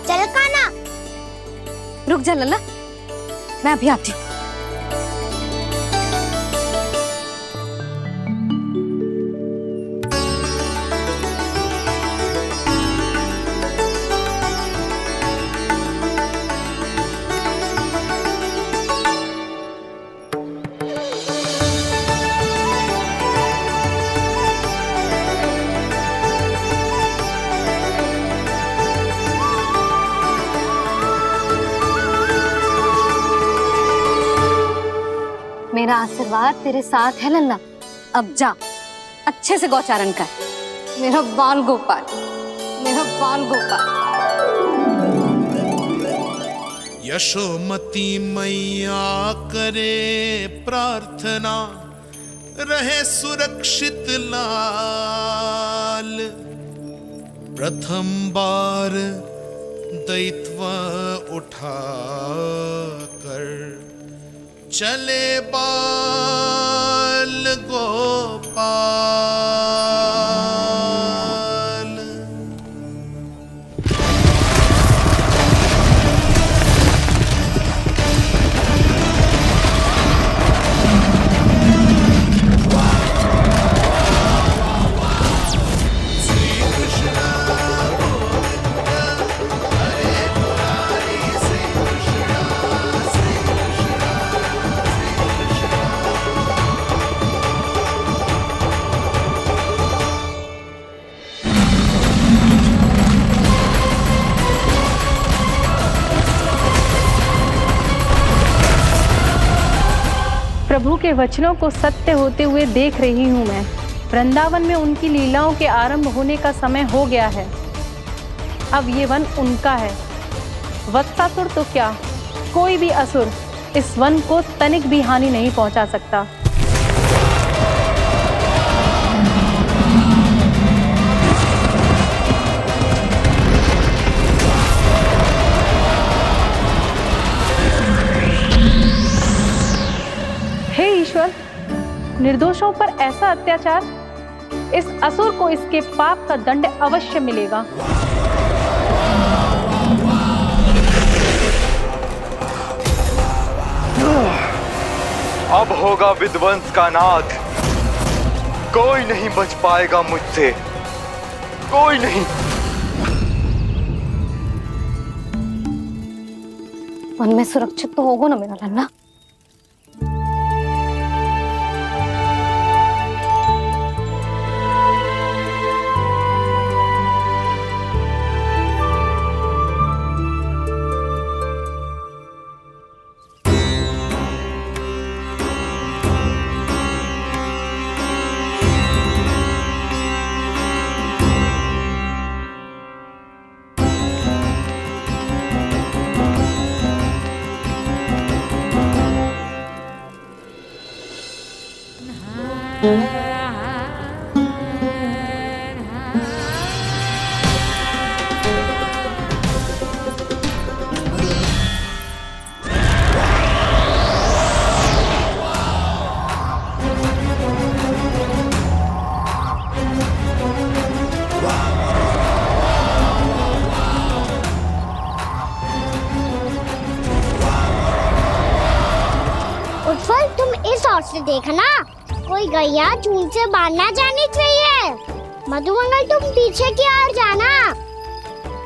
चल काना। रुक जा लल्ला, मैं अभी आती हूँ। मेरा आशीर्वाद तेरे साथ है लल्ला। अब जा, अच्छे से गौचारण कर। मेरा बाल गोपाल, मेरा बाल गोपाल। यशोमती मैया करे प्रार्थना, रहे सुरक्षित लाल। प्रथम बार दैत्व उठा कर चले बाल गोपाल। प्रभु के वचनों को सत्य होते हुए देख रही हूँ मैं। वृंदावन में उनकी लीलाओं के आरंभ होने का समय हो गया है। अब ये वन उनका है। वत्सासुर तो क्या, कोई भी असुर इस वन को तनिक भी हानि नहीं पहुंचा सकता। हे ईश्वर, निर्दोषों पर ऐसा अत्याचार, इस असुर को इसके पाप का दंड अवश्य मिलेगा। अब होगा विध्वंस का नाद। कोई नहीं बच पाएगा मुझसे, कोई नहीं। वन में सुरक्षित तो होगा ना मेरा लल्ला? उत्पल, तुम इस ओर से देखना, कोई गैया झूठ से बाहर ना जानी चाहिए। मधुमंगल, तुम पीछे की ओर जाना,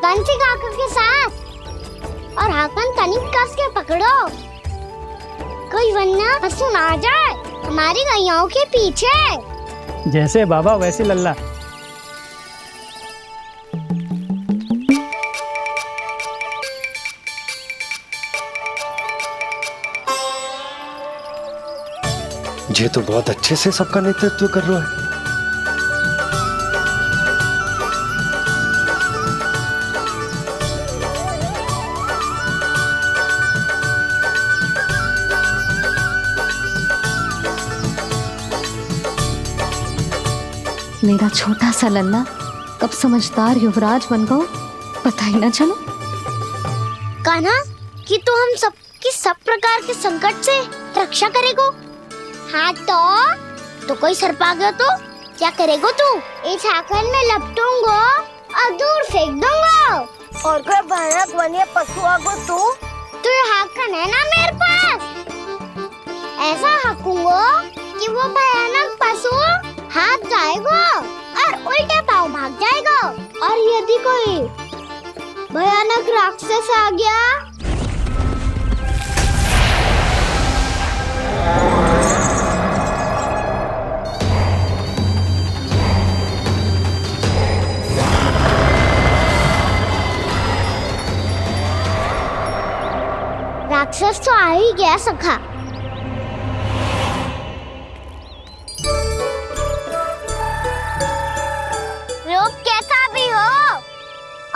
बंसी काका के साथ, और हाकन तनिक कस के पकड़ो, कोई वरना असुर आ जाए हमारी गैयाओं के पीछे। जैसे बाबा वैसे लल्ला। ये तो बहुत अच्छे से सबका नेतृत्व कर रहा है। मेरा छोटा सा लल्ला कब समझदार युवराज बन गो पता ही ना चलो। कान्हा, कि तू हम सब की सब प्रकार के संकट से रक्षा करेगो। हाँ तो कोई सर्प आ गया तो क्या करेगो तू? इस हाकन में लपटूंगा और दूर फेंक दूंगा। और कोई भयानक वन्य पशु आगो तू ये हाकन है ना मेरे पास, ऐसा हाकूंगा कि वो भयानक पशु हाथ जाएगा और उल्टे पाँव भाग जाएगा। और यदि कोई भयानक राक्षस आ गया राक्षस तो आ ही गया सखा। रूप कैसा भी हो,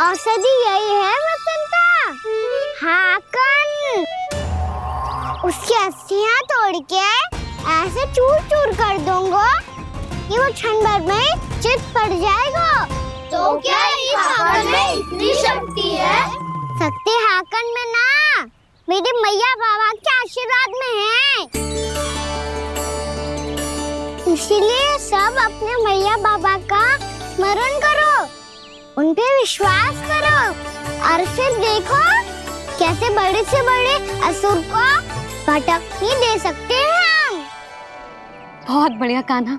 औषधि यही है वसंता। हाकन उसकी अस्थियां तोड़ के ऐसे चूर चूर कर दूंगा कि वो क्षण भर में चित पड़ जाएगा। तो क्या इस हाकन में इतनी शक्ति है? शक्ति हाकन में ना, मेरे मैया बाबा के आशीर्वाद में है। इसीलिए सब अपने मैया बाबा का स्मरण करो, उन पे विश्वास करो और फिर देखो कैसे बड़े से बड़े असुर को भटकने दे सकते हैं हम। बहुत बढ़िया कान्हा।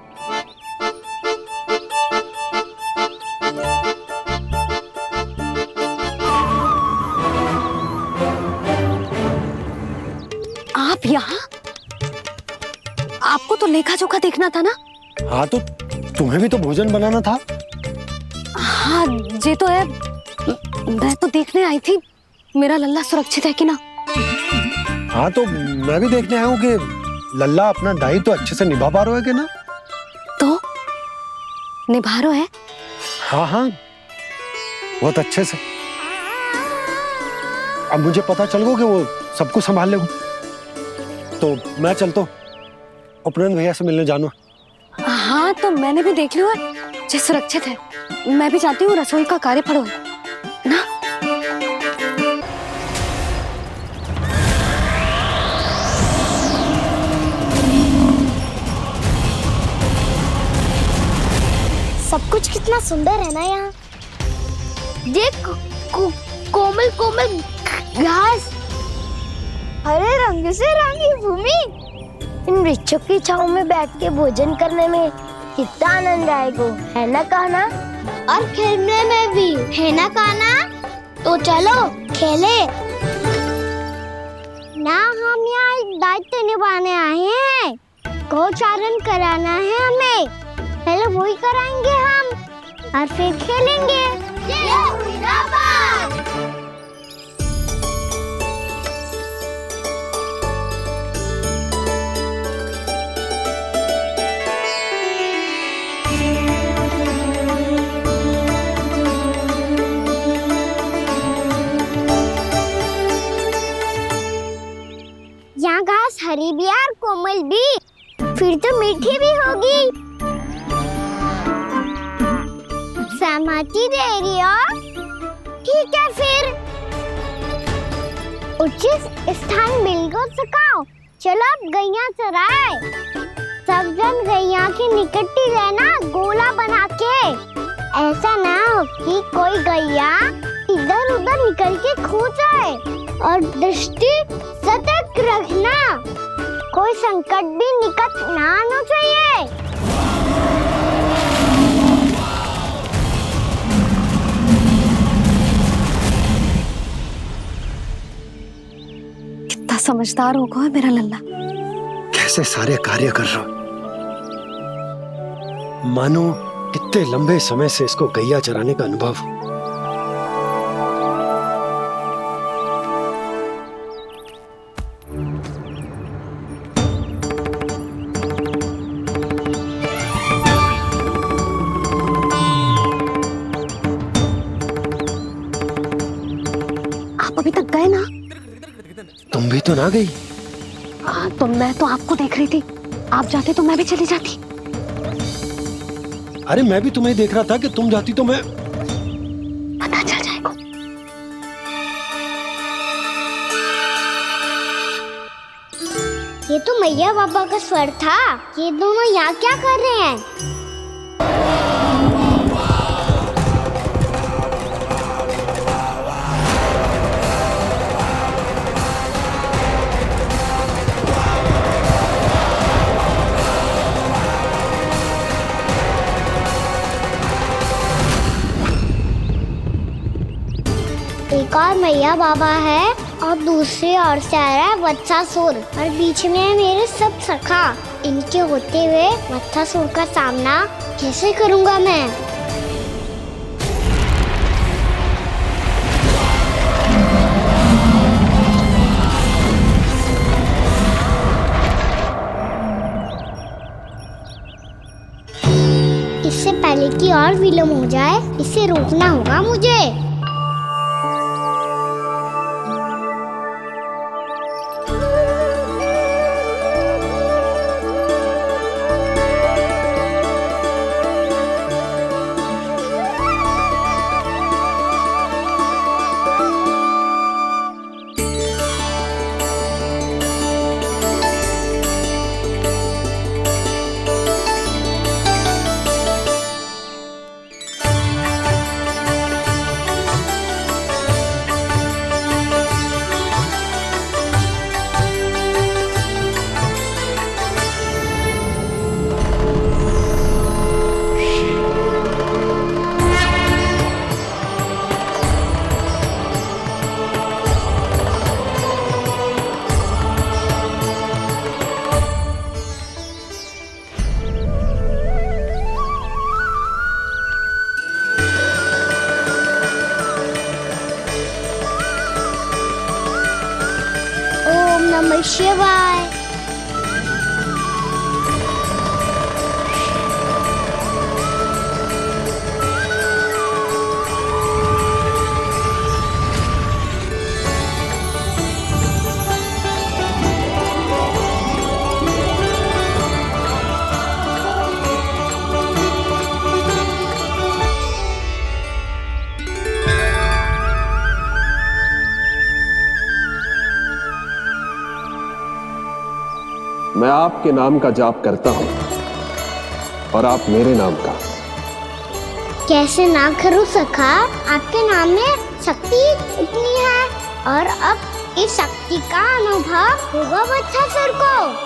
आप यहाँ? आपको तो लेखा जोखा देखना था ना? हाँ तो तुम्हें भी तो भोजन बनाना था। हाँ ये तो है, मैं तो देखने आई थी मेरा लल्ला सुरक्षित है कि ना। हाँ तो मैं भी देखने आया हूँ कि लल्ला अपना दायित्व तो अच्छे से निभा पा रहा है कि ना। तो निभा रहा है? हाँ हाँ बहुत अच्छे से। अब मुझे पता चल गया कि वो सब कुछ संभाल लेगा, तो मैं चलता हूँ उपनंद भैया से मिलने जाना। हाँ तो मैंने भी देख लिया जो सुरक्षित है। मैं भी चाहती हूँ रसोई का कार्य पड़ो ना। सब कुछ कितना सुंदर है ना यहाँ। देख कोमल कोमल घास, हरे रंग से रंगी भूमि। इन वृक्षों की छांव में बैठ के भोजन करने में कितना आनंद आएगा, है ना कान्हा? और खेलने में भी, है ना कान्हा? तो चलो खेले ना। हम यहाँ एक दायित्व निभाने आए हैं, गोचारण कराना है हमें। पहले वही कराएंगे हम और फिर खेलेंगे। ये हुई ना बात। यहाँ घास हरी भी और कोमल भी, फिर तो मीठी भी होगी। सहमति दे रही हो? ठीक है फिर उचित स्थान बिल्कुल सुखाओ। चलो अब गैया चराए। सब जन गैया के निकट ही रहना, गोला बना के। ऐसा ना हो कि कोई गैया इधर उधर निकल के खो जाए। और दृष्टि सतर्क रखना, कोई संकट भी निकट ना आना चाहिए। कितना समझदार होगा है मेरा लल्ला। कैसे सारे कार्य कर रहा, मानो कितने लंबे समय से इसको गैया चराने का अनुभव हो। अभी तक गए ना? तुम भी तो ना गई। हाँ तो मैं तो आपको देख रही थी, आप जाते तो मैं भी चली जाती। अरे मैं भी तुम्हें देख रहा था कि तुम जाती तो मैं। पता चल जाएगा। ये तो मैया बाबा का स्वर था। ये दोनों यहाँ क्या कर रहे हैं? एक और मैया बाबा है और दूसरी ओर से आ रहा है वत्सासुर और बीच में है मेरे सब सखा। इनके होते हुए वत्सासुर का सामना कैसे करूंगा मैं? इससे पहले कि और विलम्ब हो जाए, इसे रोकना होगा मुझे। ओम नमः शिवाय। मैं आपके नाम का जाप करता हूं और आप मेरे नाम का। कैसे ना करूं सखा, आपके नाम में शक्ति इतनी है और अब इस शक्ति का अनुभव होगा वत्सासुर को।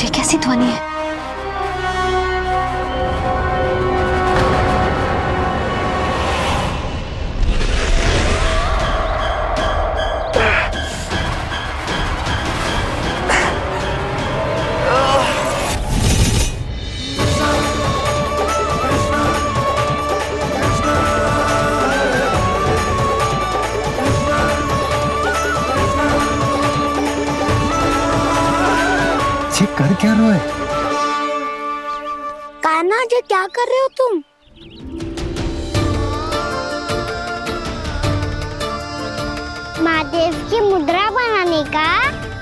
ये कैसी ध्वनि है? ये कर क्या रहे हो? कान्हा जी क्या कर रहे हो तुम? महादेव की मुद्रा बनाने का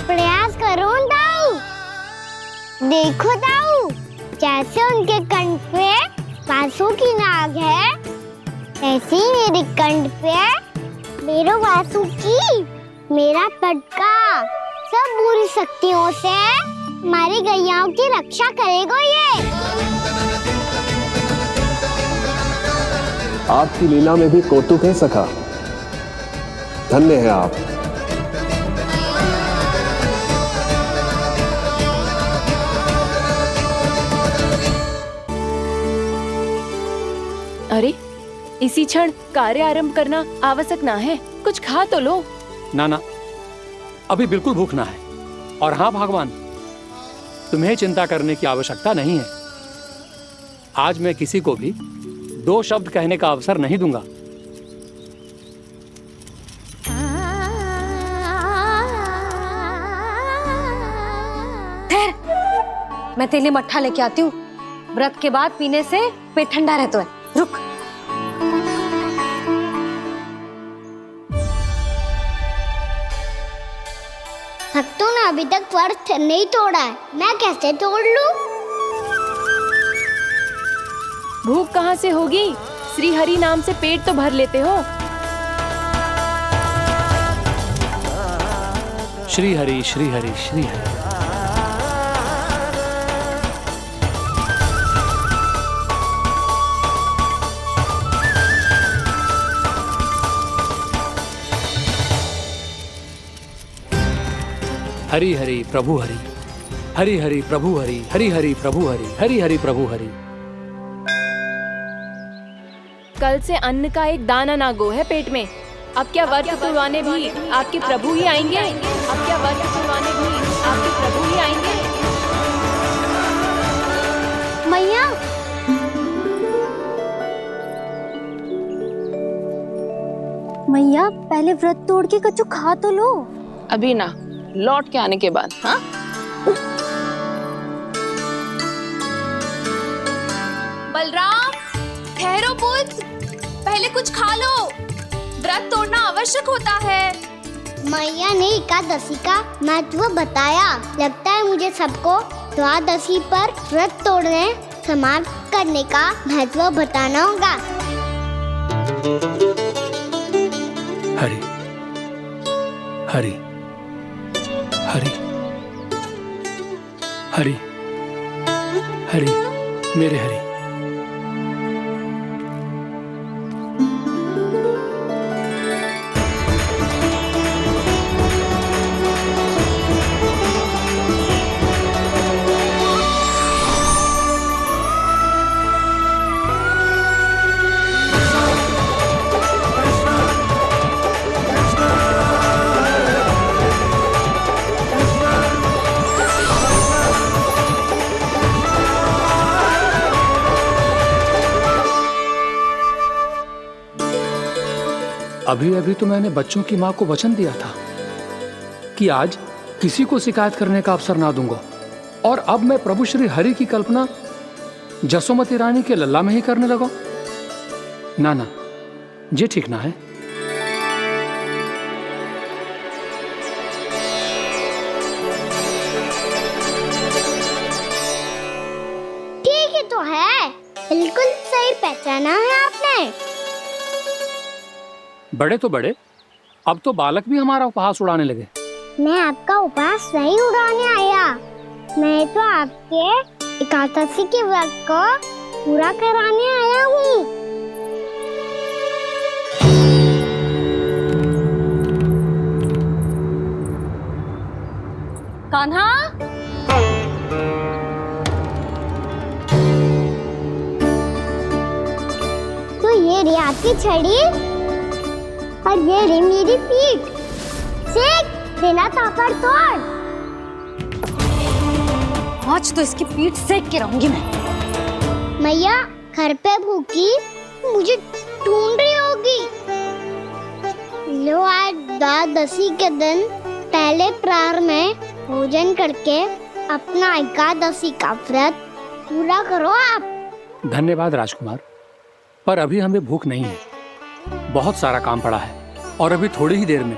प्रयास करो दाऊ। देखो दाऊ, जैसे उनके कंठ पे बांसुरी की नाग है, ऐसे ही मेरे कंठ पे मेरो बांसुरी, मेरा पटका सब बुरी शक्तियों से हमारी गैयाओं की रक्षा करेगा ये। आपकी लीला में भी कौतुक है सखा, धन्य है आप। अरे, इसी क्षण कार्य आरंभ करना आवश्यक ना है, कुछ खा तो लो। ना ना, अभी बिल्कुल भूख ना है। और हाँ भगवान, तुम्हें चिंता करने की आवश्यकता नहीं है। आज मैं किसी को भी 2 शब्द कहने का अवसर नहीं दूंगा। मैं तेरे लिए मट्ठा लेके आती हूँ। व्रत के बाद पीने से पेट ठंडा रहता है। रुक। भक्तों ने अभी तक व्रत नहीं तोड़ा है, मैं कैसे तोड़ लूं? भूख कहाँ से होगी? श्री हरि नाम से पेट तो भर लेते हो। श्री हरि श्री हरि श्री हरि। हरि हरि प्रभु हरि, हरि हरि प्रभु हरि, हरि हरि प्रभु हरि, हरि हरि प्रभु हरि। कल से अन्न का एक दाना ना गो है पेट में। अब क्या व्रत तुड़वाने भी आपके प्रभु ही आएंगे? अब क्या व्रत तुड़वाने भी आपके प्रभु ही आएंगे? मैया, मैया पहले व्रत तोड़ के कच्चू खा तो लो। अभी ना, लौट के आने के बाद। हाँ, बलराम ठहरो पुत्र, पहले कुछ खा लो, व्रत तोड़ना आवश्यक होता है। मैया ने एकादशी का महत्व बताया। लगता है मुझे सबको द्वादशी पर व्रत तोड़ने समाप्त करने का महत्व बताना होगा। हरि हरि हरि हरि हरि मेरे हरि। अभी अभी तो मैंने बच्चों की मां को वचन दिया था कि आज किसी को शिकायत करने का अवसर ना दूंगा, और अब मैं प्रभु श्री हरि की कल्पना जसोमती रानी के लल्ला में ही करने लगा। ना ना, ये ठीक ना है। ठीक है तो है, बिल्कुल सही पहचाना है आपने। बड़े तो बड़े, अब तो बालक भी हमारा उपहास उड़ाने लगे। मैं आपका उपहास नहीं उड़ाने आया, मैं तो आपके एकादशी के व्रत को पूरा कराने आया हूँ। कान्हा, तो ये रे आपकी छड़ी और ये रे मेरी पीठ। सेक बिना तापर तोड़। आज तो इसकी पीठ सेक के रहूंगी मैं। मैया घर पे भूखी मुझे ढूंढ रही होगी। लो आज द्वादशी के दिन पहले प्रहर में भोजन करके अपना एकादशी का व्रत पूरा करो आप। धन्यवाद राजकुमार, पर अभी हमें भूख नहीं है। बहुत सारा काम पड़ा है, और अभी थोड़ी ही देर में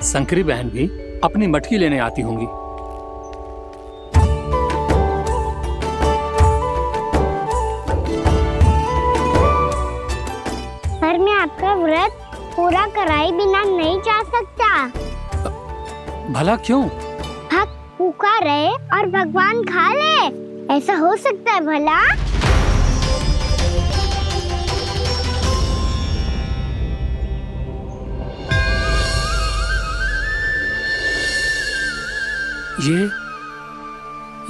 शंकरी बहन भी अपनी मटकी लेने आती होंगी। पर मैं आपका व्रत पूरा कराए बिना नहीं जा सकता। भला क्यों? भक्त भूखा रहे और भगवान खा ले, ऐसा हो सकता है भला?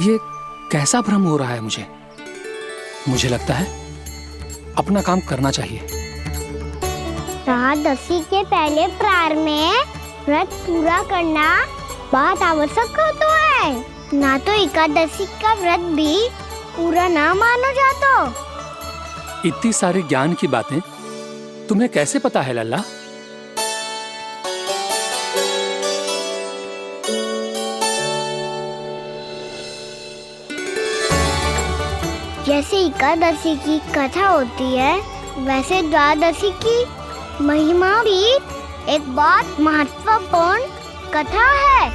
ये कैसा भ्रम हो रहा है मुझे? मुझे लगता है अपना काम करना चाहिए। द्वादशी के पहले प्रहर में व्रत पूरा करना बहुत आवश्यक होता है, ना तो एकादशी का व्रत भी पूरा ना मानो जातो। इतनी सारी ज्ञान की बातें तुम्हें कैसे पता है लल्ला? जैसे एकादशी की कथा होती है, वैसे द्वादशी की महिमा भी एक बहुत महत्वपूर्ण कथा है।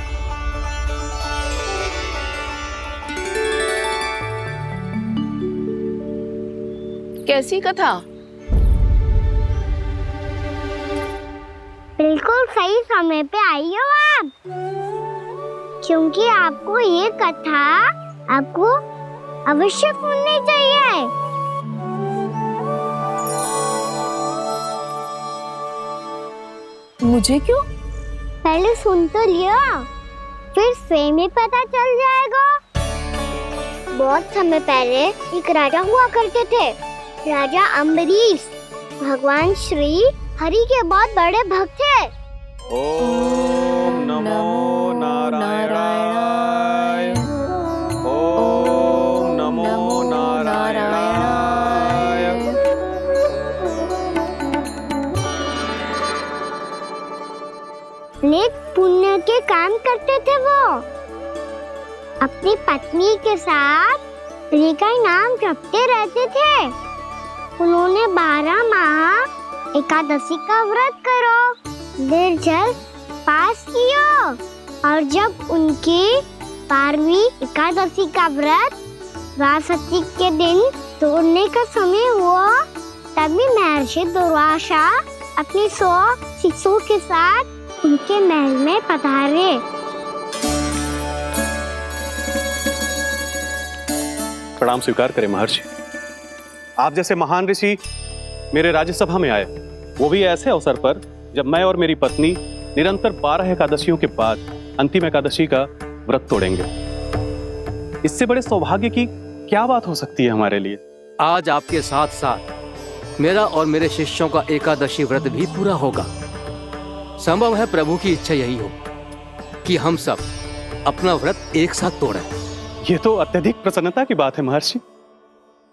कैसी कथा? बिल्कुल सही समय पे आई हो आप, क्योंकि आपको ये कथा आपको अवश्य सुननी चाहिए। मुझे क्यों? पहले सुन तो लियो, फिर स्वयं ही पता चल जाएगा। बहुत समय पहले एक राजा हुआ करते थे, राजा अम्बरीश। भगवान श्री हरि के बहुत बड़े भक्त थे। ओम नमो नारायणाय। ओम नमो नारायणाय। नेक पुण्य के काम करते थे वो। अपनी पत्नी के साथ हरि का नाम जपते रहते थे। उन्होंने 12 माह एकादशी का व्रत करो, निर्जल पास किया, और जब उनकी 12वीं एकादशी का व्रत द्वादशी के दिन तोड़ने का समय हुआ, तभी महर्षि दुर्वासा अपनी 100 शिष्यों के साथ उनके महल में पधारे। प्रणाम स्वीकार करें महर्षि। आप जैसे महान ऋषि मेरे राज्यसभा में आए, वो भी ऐसे अवसर पर जब मैं और मेरी पत्नी निरंतर 12 एकादशियों के बाद अंतिम एकादशी का व्रत तोड़ेंगे। इससे बड़े सौभाग्य की क्या बात हो सकती है हमारे लिए। आज आपके साथ साथ मेरा और मेरे शिष्यों का एकादशी व्रत भी पूरा होगा। संभव है प्रभु की इच्छा यही हो कि हम सब अपना व्रत एक साथ तोड़ें। ये तो अत्यधिक प्रसन्नता की बात है महर्षि।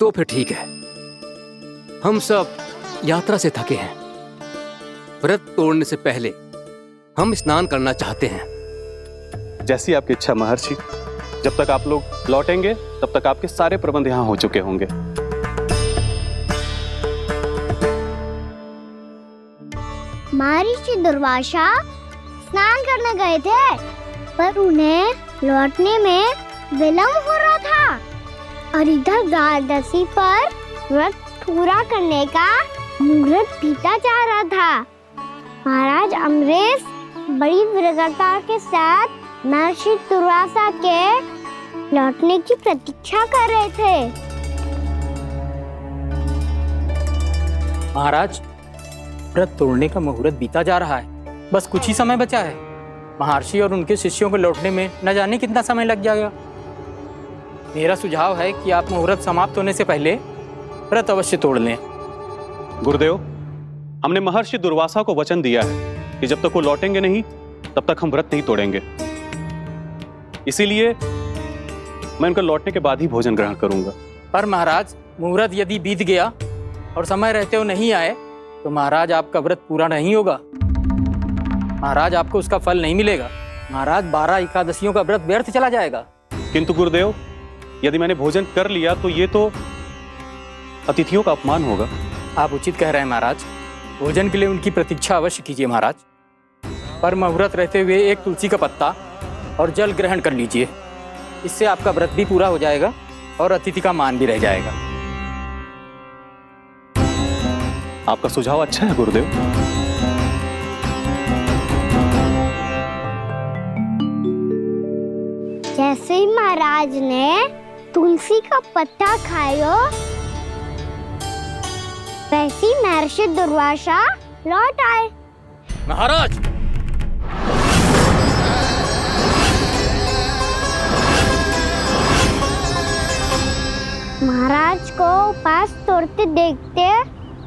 तो फिर ठीक है, हम सब यात्रा से थके हैं। व्रत तोड़ने से पहले हम स्नान करना चाहते हैं। जैसी आपकी इच्छा महर्षि। जब तक आप लोग लौटेंगे तब तक आपके सारे प्रबंध यहाँ हो चुके होंगे। महर्षि दुर्वासा स्नान करने गए थे, पर उन्हें लौटने में विलंब हो रहा था, और इधर द्वादशी पर व्रत पूरा करने का मुहूर्त बीता जा रहा था। महाराज अम्बरीश बड़ी विरगता के साथ महर्षि दुर्वासा के लौटने की प्रतीक्षा कर रहे थे। महाराज, व्रत तोड़ने का मुहूर्त बीता जा रहा है। बस कुछ ही समय बचा है। महर्षि और उनके शिष्यों को लौटने में न जाने कितना समय लग जाएगा। मेरा सुझाव है कि आप मुहूर्त समाप्त होने से पहले व्रत अवश्य तोड़ लें। गुरुदेव, हमने महर्षि दुर्वासा को वचन दिया है कि जब तक वो लौटेंगे नहीं तब तक हम व्रत नहीं तोड़ेंगे। इसीलिए मैं उनके लौटने के बाद ही भोजन ग्रहण करूंगा। पर महाराज, मुहूर्त यदि बीत गया और समय रहते हो नहीं आए तो महाराज आपका व्रत पूरा नहीं होगा। महाराज, आपको उसका फल नहीं मिलेगा। महाराज, 12 एकादशियों का व्रत व्यर्थ चला जाएगा। किंतु गुरुदेव, यदि मैंने भोजन कर लिया तो ये तो अतिथियों का अपमान होगा। आप उचित कह रहे हैं महाराज। भोजन के लिए उनकी प्रतीक्षा अवश्य कीजिए महाराज। पर मुहूर्त रहते हुए एक तुलसी का पत्ता और जल ग्रहण कर लीजिए। इससे आपका व्रत भी पूरा हो जाएगा और अतिथि का मान भी रह जाएगा। आपका सुझाव अच्छा है गुरुदेव। जैसे ही महाराज ने तुलसी का पत्ता खाया, वैसे ही महर्षि दुर्वासा लौट आए। महाराज, महाराज को उपास तोड़ते देखते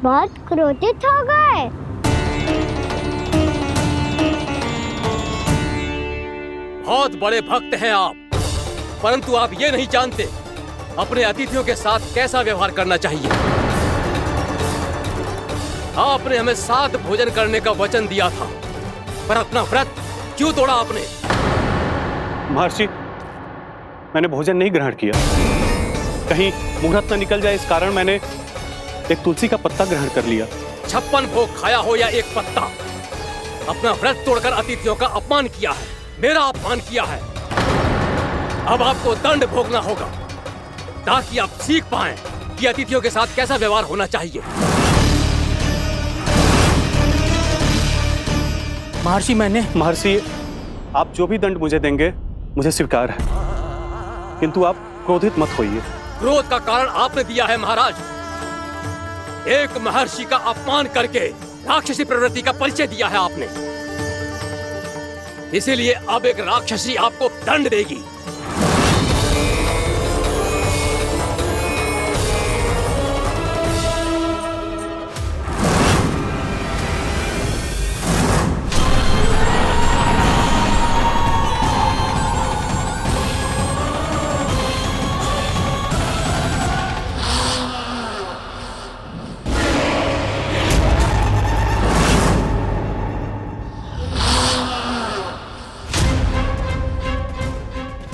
बहुत क्रोधित हो गए। बहुत बड़े भक्त हैं आप, परंतु आप ये नहीं जानते अपने अतिथियों के साथ कैसा व्यवहार करना चाहिए। आपने हमें साथ भोजन करने का वचन दिया था, पर अपना व्रत क्यों तोड़ा आपने? महर्षि, मैंने भोजन नहीं ग्रहण किया। कहीं मुहूर्त न निकल जाए इस कारण मैंने एक तुलसी का पत्ता ग्रहण कर लिया। 56 भोग खाया हो या एक पत्ता, अपना व्रत तोड़कर अतिथियों का अपमान किया है, मेरा अपमान किया है। अब आपको दंड भोगना होगा ताकि आप सीख पाएं कि अतिथियों के साथ कैसा व्यवहार होना चाहिए। महर्षि महर्षि, आप जो भी दंड मुझे देंगे मुझे स्वीकार है, किंतु आप क्रोधित मत होइए। क्रोध का कारण आपने दिया है महाराज। एक महर्षि का अपमान करके राक्षसी प्रवृत्ति का परिचय दिया है आपने, इसीलिए अब एक राक्षसी आपको दंड देगी।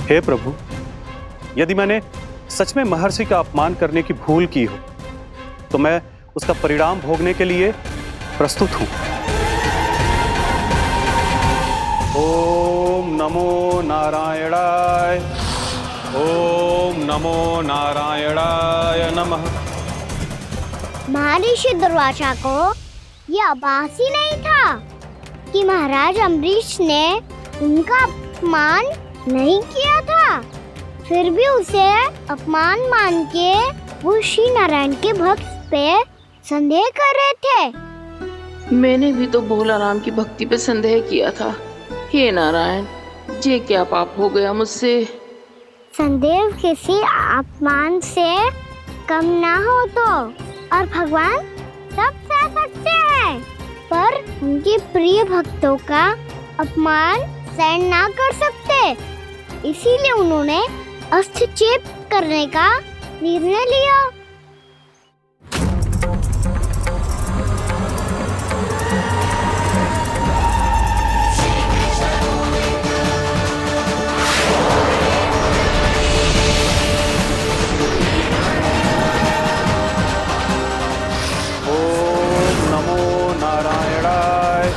हे प्रभु, यदि मैंने सच में महर्षि का अपमान करने की भूल की हो तो मैं उसका परिणाम भोगने के लिए प्रस्तुत हूं। ओम नमो नारायणाय, ओम नमो नारायणाय नमः। महर्षि दुर्वासा को यह आभास ही नहीं था कि महाराज अम्बरीश ने उनका अपमान नहीं किया था, फिर भी उसे अपमान मान के वो श्री नारायण के भक्त पे संदेह कर रहे थे। मैंने भी तो भोला राम की भक्ति पे संदेह किया था। हे नारायण, ये क्या पाप हो गया मुझसे। संदेह किसी अपमान से कम ना हो तो, और भगवान सब सह सकते हैं, पर उनके प्रिय भक्तों का अपमान सहन ना कर सकते, इसीलिए उन्होंने हस्तक्षेप करने का निर्णय लिया। ओम नमो नारायणाय।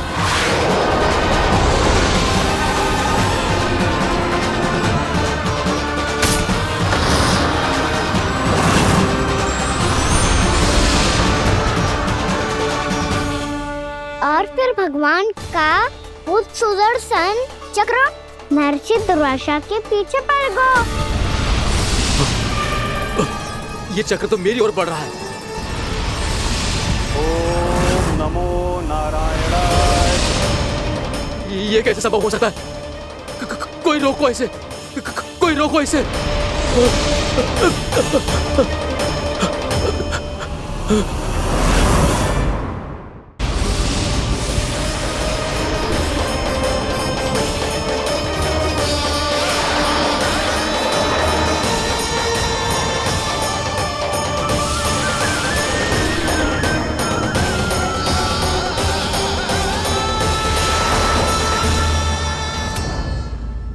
और फिर भगवान का वो सुदर्शन चक्र महर्षि दुर्वासा के पीछे पड़ गया। ये चक्र तो मेरी ओर बढ़ रहा है। ओम नमो नारायणाय। ये कैसे संभव हो सकता है? कोई रोको इसे, कोई रोको इसे।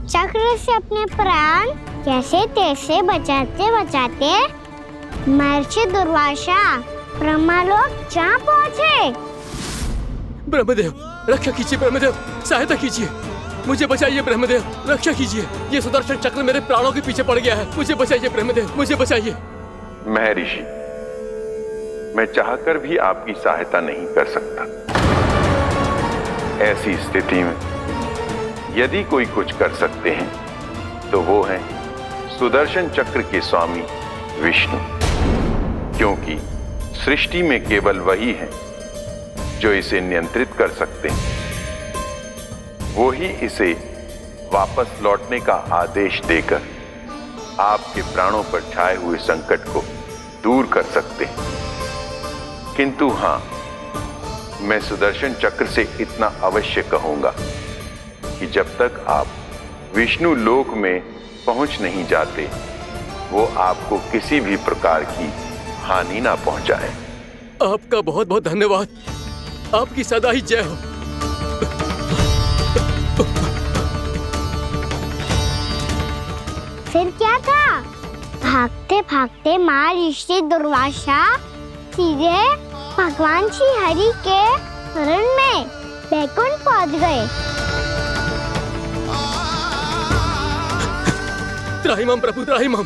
चक्र से अपने प्राण कैसे तैसे बचाते बचाते महर्षि दुर्वासा ब्रह्मलोक जहाँ पहुँचे। ब्रह्मदेव, रक्षा कीजिए। ब्रह्मदेव, सहायता कीजिए, मुझे बचाइए। ब्रह्मदेव, रक्षा कीजिए। ये सुदर्शन चक्र मेरे प्राणों के पीछे पड़ गया है। मुझे बचाइए ब्रह्मदेव, मुझे बचाइए। महर्षि, मैं चाहकर भी आपकी सहायता नहीं कर सकता। ऐसी स्थिति में यदि कोई कुछ कर सकते हैं तो वो है सुदर्शन चक्र के स्वामी विष्णु, क्योंकि सृष्टि में केवल वही है जो इसे नियंत्रित कर सकते हैं। वो ही इसे वापस लौटने का आदेश देकर आपके प्राणों पर छाए हुए संकट को दूर कर सकते हैं। किंतु हां, मैं सुदर्शन चक्र से इतना अवश्य कहूंगा कि जब तक आप विष्णु लोक में पहुंच नहीं जाते, वो आपको किसी भी प्रकार की हानि ना पहुंचाए। आपका बहुत बहुत धन्यवाद। आपकी सदा ही जय हो। फिर क्या था? भागते भागते महर्षि दुर्वासा सीधे भगवान श्री हरि के शरण में बैकुंठ पहुंच गए। त्राहिमाम प्रभु, त्राहिमाम,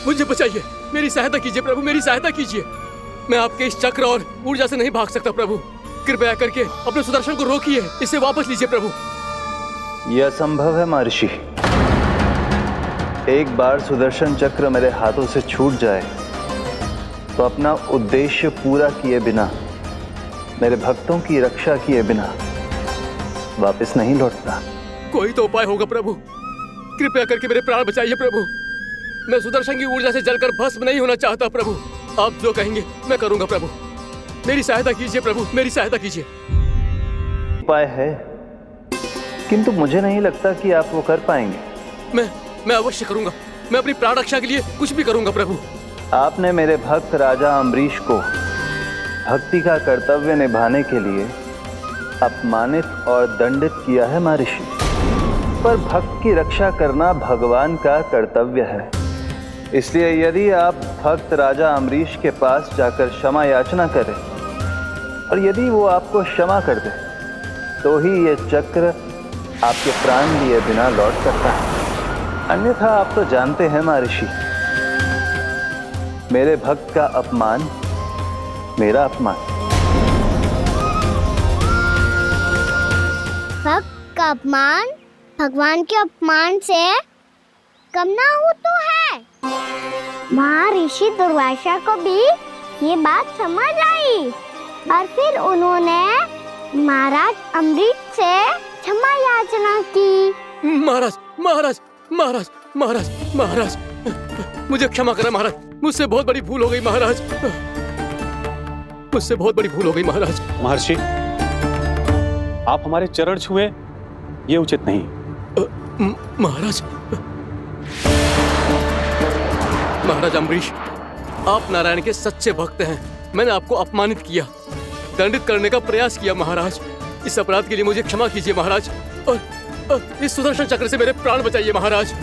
मुझे बचाइए, मेरी सहायता कीजिए प्रभु, मेरी सहायता कीजिए। मैं आपके इस चक्र और ऊर्जा से नहीं भाग सकता प्रभु। कृपया करके अपने सुदर्शन को रोकिए, इसे वापस लीजिए प्रभु। यह असंभव है महर्षि। एक बार सुदर्शन चक्र मेरे हाथों से छूट जाए तो अपना उद्देश्य पूरा किए बिना, मेरे भक्तों की रक्षा किए बिना वापस नहीं लौटता। कोई तो उपाय होगा प्रभु, कृपया करके मेरे प्राण बचाइए प्रभु। मैं सुदर्शन की ऊर्जा से जलकर भस्म नहीं होना चाहता प्रभु। आप जो कहेंगे मैं करूंगा प्रभु। मेरी सहायता कीजिए प्रभु, मेरी सहायता कीजिए। उपाय है, किंतु मुझे नहीं लगता कि आप वो कर पाएंगे। मैं अवश्य करूंगा। मैं अपनी प्राण रक्षा के लिए कुछ भी करूंगा प्रभु। आपने मेरे भक्त राजा अम्बरीश को भक्ति का कर्तव्य निभाने के लिए अपमानित और दंडित किया है महर्षि, पर भक्त की रक्षा करना भगवान का कर्तव्य है। इसलिए यदि आप भक्त राजा अम्बरीश के पास जाकर क्षमा याचना करें और यदि वो आपको क्षमा कर दे तो ही ये चक्र आपके प्राण लिए बिना लौट सकता है। अन्यथा आप तो जानते हैं महर्षि, मेरे भक्त का अपमान मेरा अपमान। भक्त का अपमान भगवान के अपमान से कम ना हो तो है। महर्षि दुर्वासा को भी ये बात समझ आई और फिर उन्होंने महाराज अम्बरीश से क्षमा याचना की। महाराज महाराज महाराज महाराज महाराज मुझे क्षमा करें महाराज, मुझसे बहुत बड़ी भूल हो गई महाराज, मुझसे बहुत बड़ी भूल हो गई महाराज। महर्षि, आप हमारे चरण छुए ये उचित नहीं। महाराज महाराज अम्बरीश, आप नारायण के सच्चे भक्त हैं। मैंने आपको अपमानित किया, दंडित करने का प्रयास किया महाराज। इस अपराध के लिए मुझे क्षमा कीजिए महाराज, और इस सुदर्शन चक्र से मेरे प्राण बचाइए महाराज।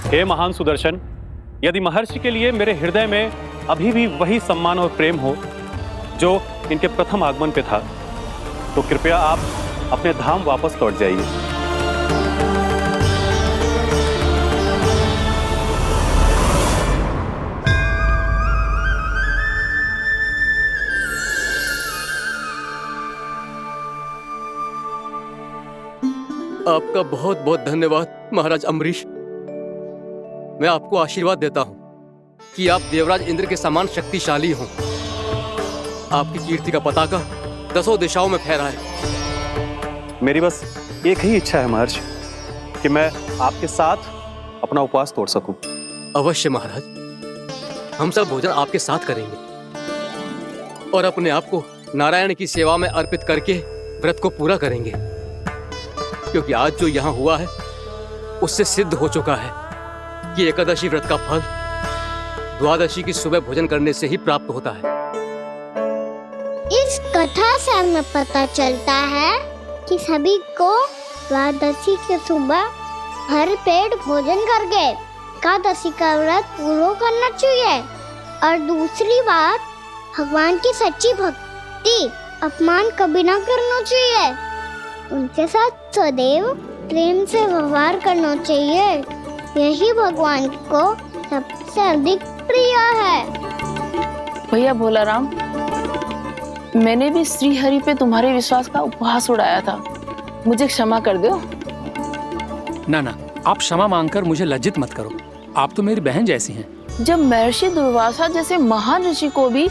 हे महान सुदर्शन, यदि महर्षि के लिए मेरे हृदय में अभी भी वही सम्मान और प्रेम हो जो इनके प्रथम आगमन पे था, तो कृपया आप अपने धाम वापस लौट जाइए। आपका बहुत बहुत धन्यवाद महाराज अम्बरीश। मैं आपको आशीर्वाद देता हूं कि आप देवराज इंद्र के समान शक्तिशाली हों। आपकी कीर्ति का पताका 10 दिशाओं में फहराए। मेरी बस एक ही इच्छा है महर्षि, कि मैं आपके साथ अपना उपवास तोड़ सकूं। अवश्य महाराज, हम सब भोजन आपके साथ करेंगे और अपने आप को नारायण की सेवा में अर्पित करके व्रत को पूरा करेंगे, क्योंकि आज जो यहाँ हुआ है उससे सिद्ध हो चुका है कि एकादशी व्रत का फल द्वादशी की सुबह भोजन करने से ही प्राप्त होता है। इस कथा से हमें पता चलता है कि सभी को द्वादशी के सुबह भर पेट भोजन करके एकादशी का व्रत पूरा करना चाहिए। और दूसरी बात, भगवान की सच्ची भक्ति अपमान कभी ना करना चाहिए। उनके साथ सदैव प्रेम से व्यवहार करना चाहिए। यही भगवान को सबसे अधिक प्रिय है। भैया भोला राम, मैंने भी श्री हरि पे तुम्हारे विश्वास का उपहास उड़ाया था, मुझे क्षमा कर दो। ना ना, आप क्षमा मांगकर मुझे लज्जित मत करो। आप तो मेरी बहन जैसी हैं। जब महर्षि दुर्वासा जैसे महान ऋषि को भी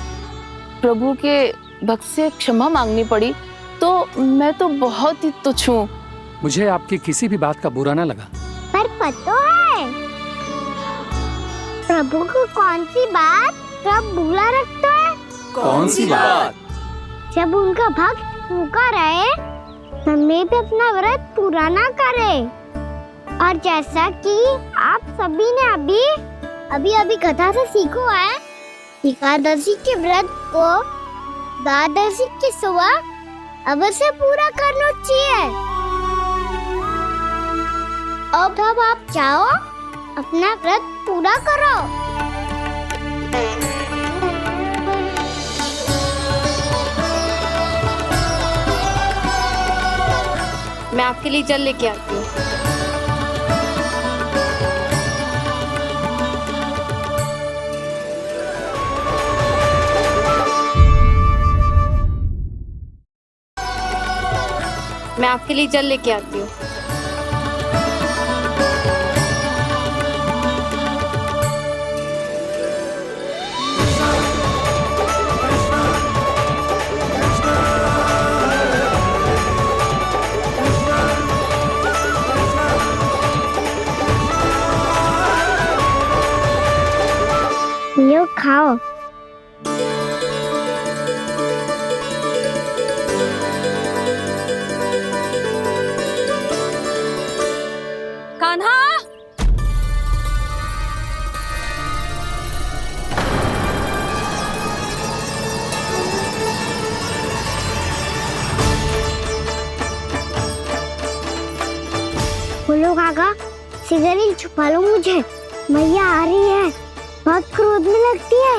प्रभु के भक्त से क्षमा मांगनी पड़ी, तो मैं तो बहुत ही तुच्छ हूँ। मुझे आपकी किसी भी बात का बुरा ना लगा। पर पता है प्रभु को कौन सी बात कब बुरा रखता है? कौन सी बात? जब उनका भक्त भूखा रहे, हमें भी अपना व्रत पूरा ना करे। और जैसा कि आप सभी ने अभी कथा से सीखो है, एकादशी के व्रत को द्वादशी की सुबह अवश्य पूरा करना चाहिए। अब आप जाओ, अपना व्रत पूरा करो। मैं आपके लिए जल लेके आती हूँ। मैं आपके लिए जल लेके आती हूँ। लो खाओ। कान्हा, बोलो काका, सिगरेट छुपा लो मुझे, मैया आ रही है, बहुत क्रोध में लगती है।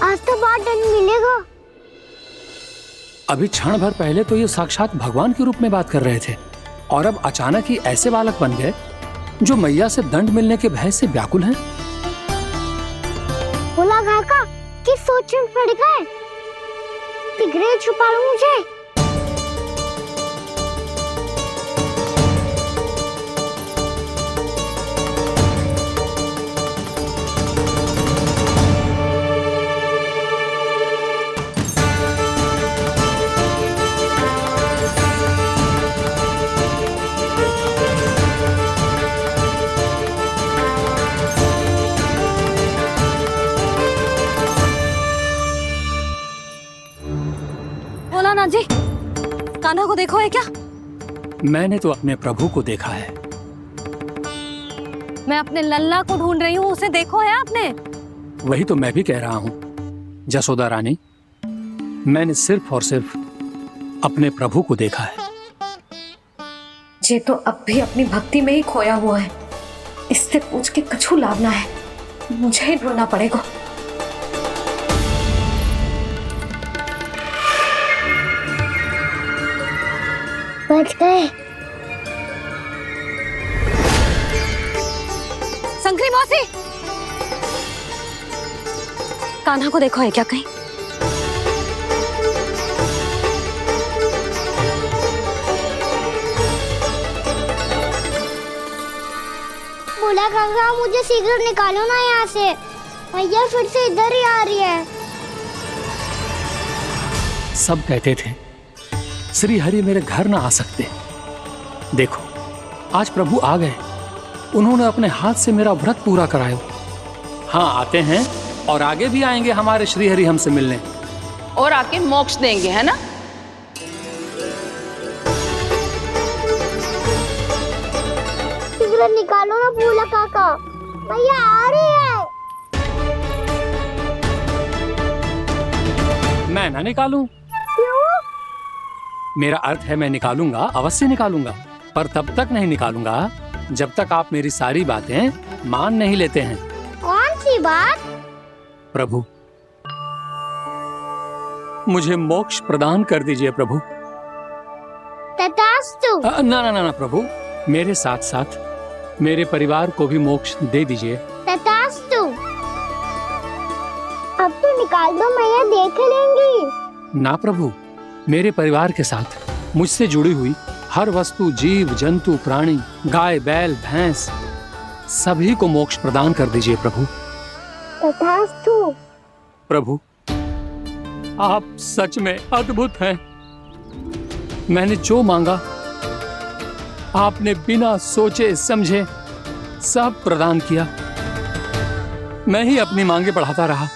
आज तो बहुत दंड मिलेगा। अभी क्षण भर पहले तो ये साक्षात भगवान के रूप में बात कर रहे थे और अब अचानक ही ऐसे बालक बन गए जो मैया से दंड मिलने के भय से व्याकुल हैं। बोला काका, किस सोच में पड़ गए? सिगरेट छुपा लो मुझे। बोला ना जी, कान्हा को देखो है क्या? मैंने तो अपने प्रभु को देखा है। मैं अपने लल्ला को ढूंढ रही हूँ, उसे देखो है आपने? वही तो मैं भी कह रहा हूँ जसोदा रानी, मैंने सिर्फ और सिर्फ अपने प्रभु को देखा है। ये तो अब भी अपनी भक्ति में ही खोया हुआ है, इससे पूछ के कछु लाभ ना है, मुझे ही ढूंढना पड़ेगा। बच गए। संकरी मौसी, कान्हा को देखो है क्या कहीं? बोला गंगा, मुझे सिगरेट निकालो ना यहाँ से, भैया फिर से इधर ही आ रही है। सब कहते थे श्री हरि मेरे घर ना आ सकते, देखो आज प्रभु आ गए, उन्होंने अपने हाथ से मेरा व्रत पूरा कराया। हाँ, आते हैं और आगे भी आएंगे हमारे श्री हरि हमसे मिलने और आके मोक्ष देंगे, है ना? सिगरेट निकालो ना भोला काका, भैया आ रही है। मैं ना निकालूं? क्यों? मेरा अर्थ है मैं निकालूंगा, अवश्य निकालूंगा, पर तब तक नहीं निकालूंगा जब तक आप मेरी सारी बातें मान नहीं लेते हैं। कौन सी बात? प्रभु, मुझे मोक्ष प्रदान कर दीजिए प्रभु। तथास्तु। ना ना ना ना प्रभु, मेरे साथ साथ मेरे परिवार को भी मोक्ष दे दीजिए। तथास्तु। अब तो निकाल दो, मैया देख लेंगी। ना प्रभु, मेरे परिवार के साथ मुझसे जुड़ी हुई हर वस्तु, जीव जंतु, प्राणी, गाय बैल भैंस, सभी को मोक्ष प्रदान कर दीजिए प्रभु। तथास्तु। प्रभु, आप सच में अद्भुत हैं। मैंने जो मांगा आपने बिना सोचे समझे सब प्रदान किया। मैं ही अपनी मांगे बढ़ाता रहा।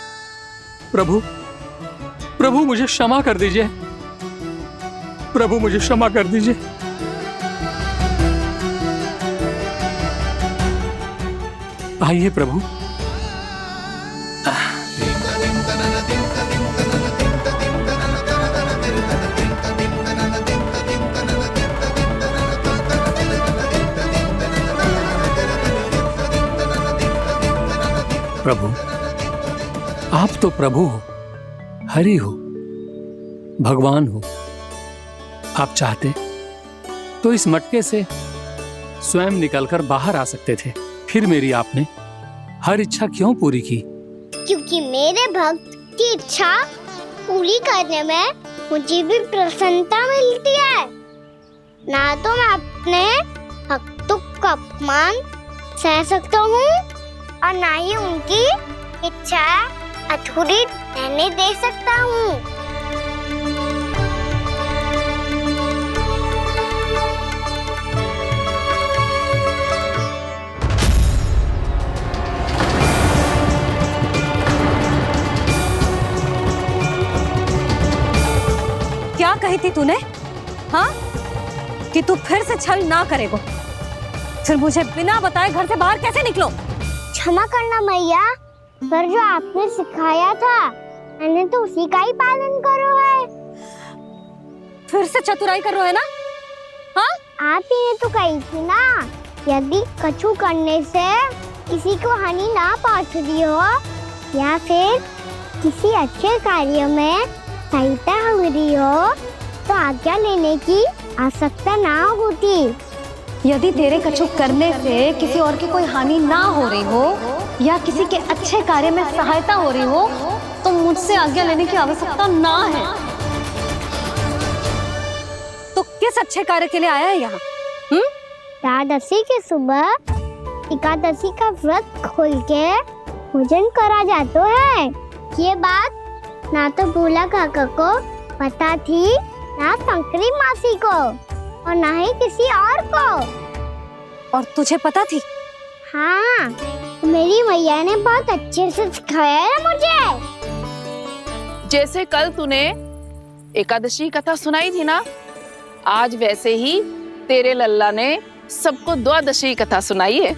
प्रभु, प्रभु मुझे क्षमा कर दीजिए, प्रभु मुझे क्षमा कर दीजिए। आइए प्रभु। प्रभु, आप तो प्रभु हो, हरि हो, भगवान हो। आप चाहते तो इस मटके से स्वयं निकलकर बाहर आ सकते थे, फिर मेरी आपने हर इच्छा क्यों पूरी की? क्योंकि मेरे भक्त की इच्छा पूरी करने में मुझे भी प्रसन्नता मिलती है। ना तो मैं अपने भक्तों का अपमान सह सकता हूँ और ना ही उनकी इच्छा अधूरी रहने दे सकता हूँ। क्या कही थी तूने? हाँ, कि तू फिर से छल ना करेगो। फिर मुझे बिना बताए घर से बाहर कैसे निकलो? क्षमा करना मैया, पर जो आपने सिखाया था मैंने तो उसी का ही पालन करो है। फिर से चतुराई कर रहे हो है ना? हाँ, आप ही ने तो कही थी ना, यदि कछु करने से किसी को हानि ना पहुंचती हो या फिर किसी अच्छे कार्य में सहायता हो रही हो तो आज्ञा लेने की आवश्यकता ना होती। यदि तेरे कछु करने से किसी और की कोई हानि ना हो रही हो या किसी के अच्छे कार्य में सहायता हो रही हो तो मुझसे आज्ञा लेने की आवश्यकता ना है। तो किस अच्छे कार्य के लिए आया है यहाँ? एकादशी की सुबह एकादशी का व्रत खोल के भोजन करा जाता है। ये बात ना तो भोला काका को पता थी, ना शंकरी मासी को और ना ही किसी और को। और तुझे पता थी? हाँ, मेरी मैया ने बहुत अच्छे से सिखाया है मुझे। जैसे कल तूने एकादशी कथा सुनाई थी ना, आज वैसे ही तेरे लल्ला ने सबको द्वादशी कथा सुनाई है।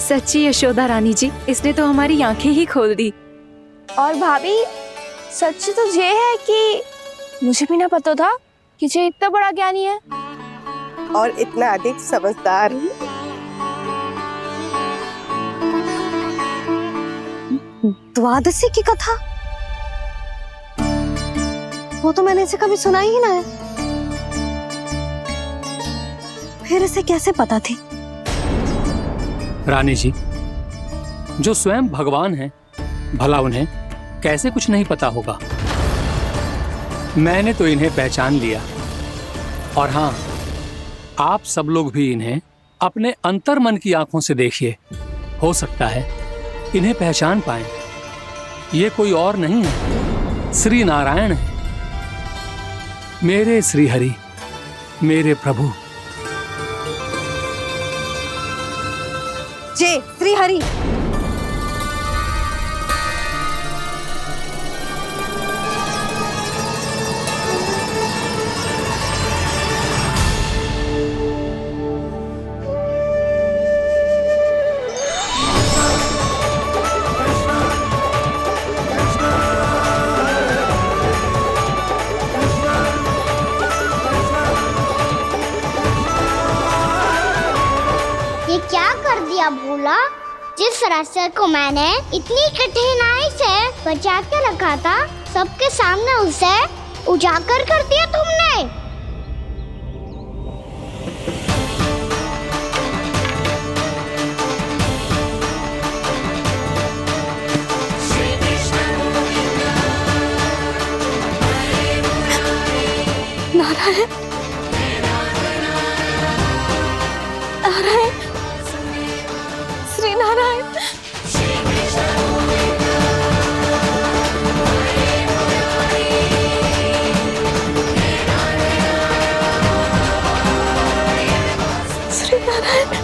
सच्ची यशोदा रानी जी, इसने तो हमारी आंखें ही खोल दी। और भाभी, सच तो ये है कि मुझे भी ना पता था कि ये इतना बड़ा ज्ञानी है और इतना अधिक समझदार। द्वादशी की कथा? वो तो मैंने इसे कभी सुना ही ना है। फिर इसे कैसे पता थी? रानी जी, जो स्वयं भगवान हैं, भला उन्हें कैसे कुछ नहीं पता होगा। मैंने तो इन्हें पहचान लिया, और हाँ, आप सब लोग भी इन्हें अपने अंतर्मन की आंखों से देखिए, हो सकता है इन्हें पहचान पाएं। ये कोई और नहीं है, श्री नारायण है, मेरे श्री हरि, मेरे प्रभु। जय श्री हरि। ये क्या कर दिया भोला? जिस रास्ते को मैंने इतनी कठिनाई से बचा के रखा था, सबके सामने उसे उजागर कर दिया तुमने। नारायण, नारायण, श्री नारायण। श्री नारायण।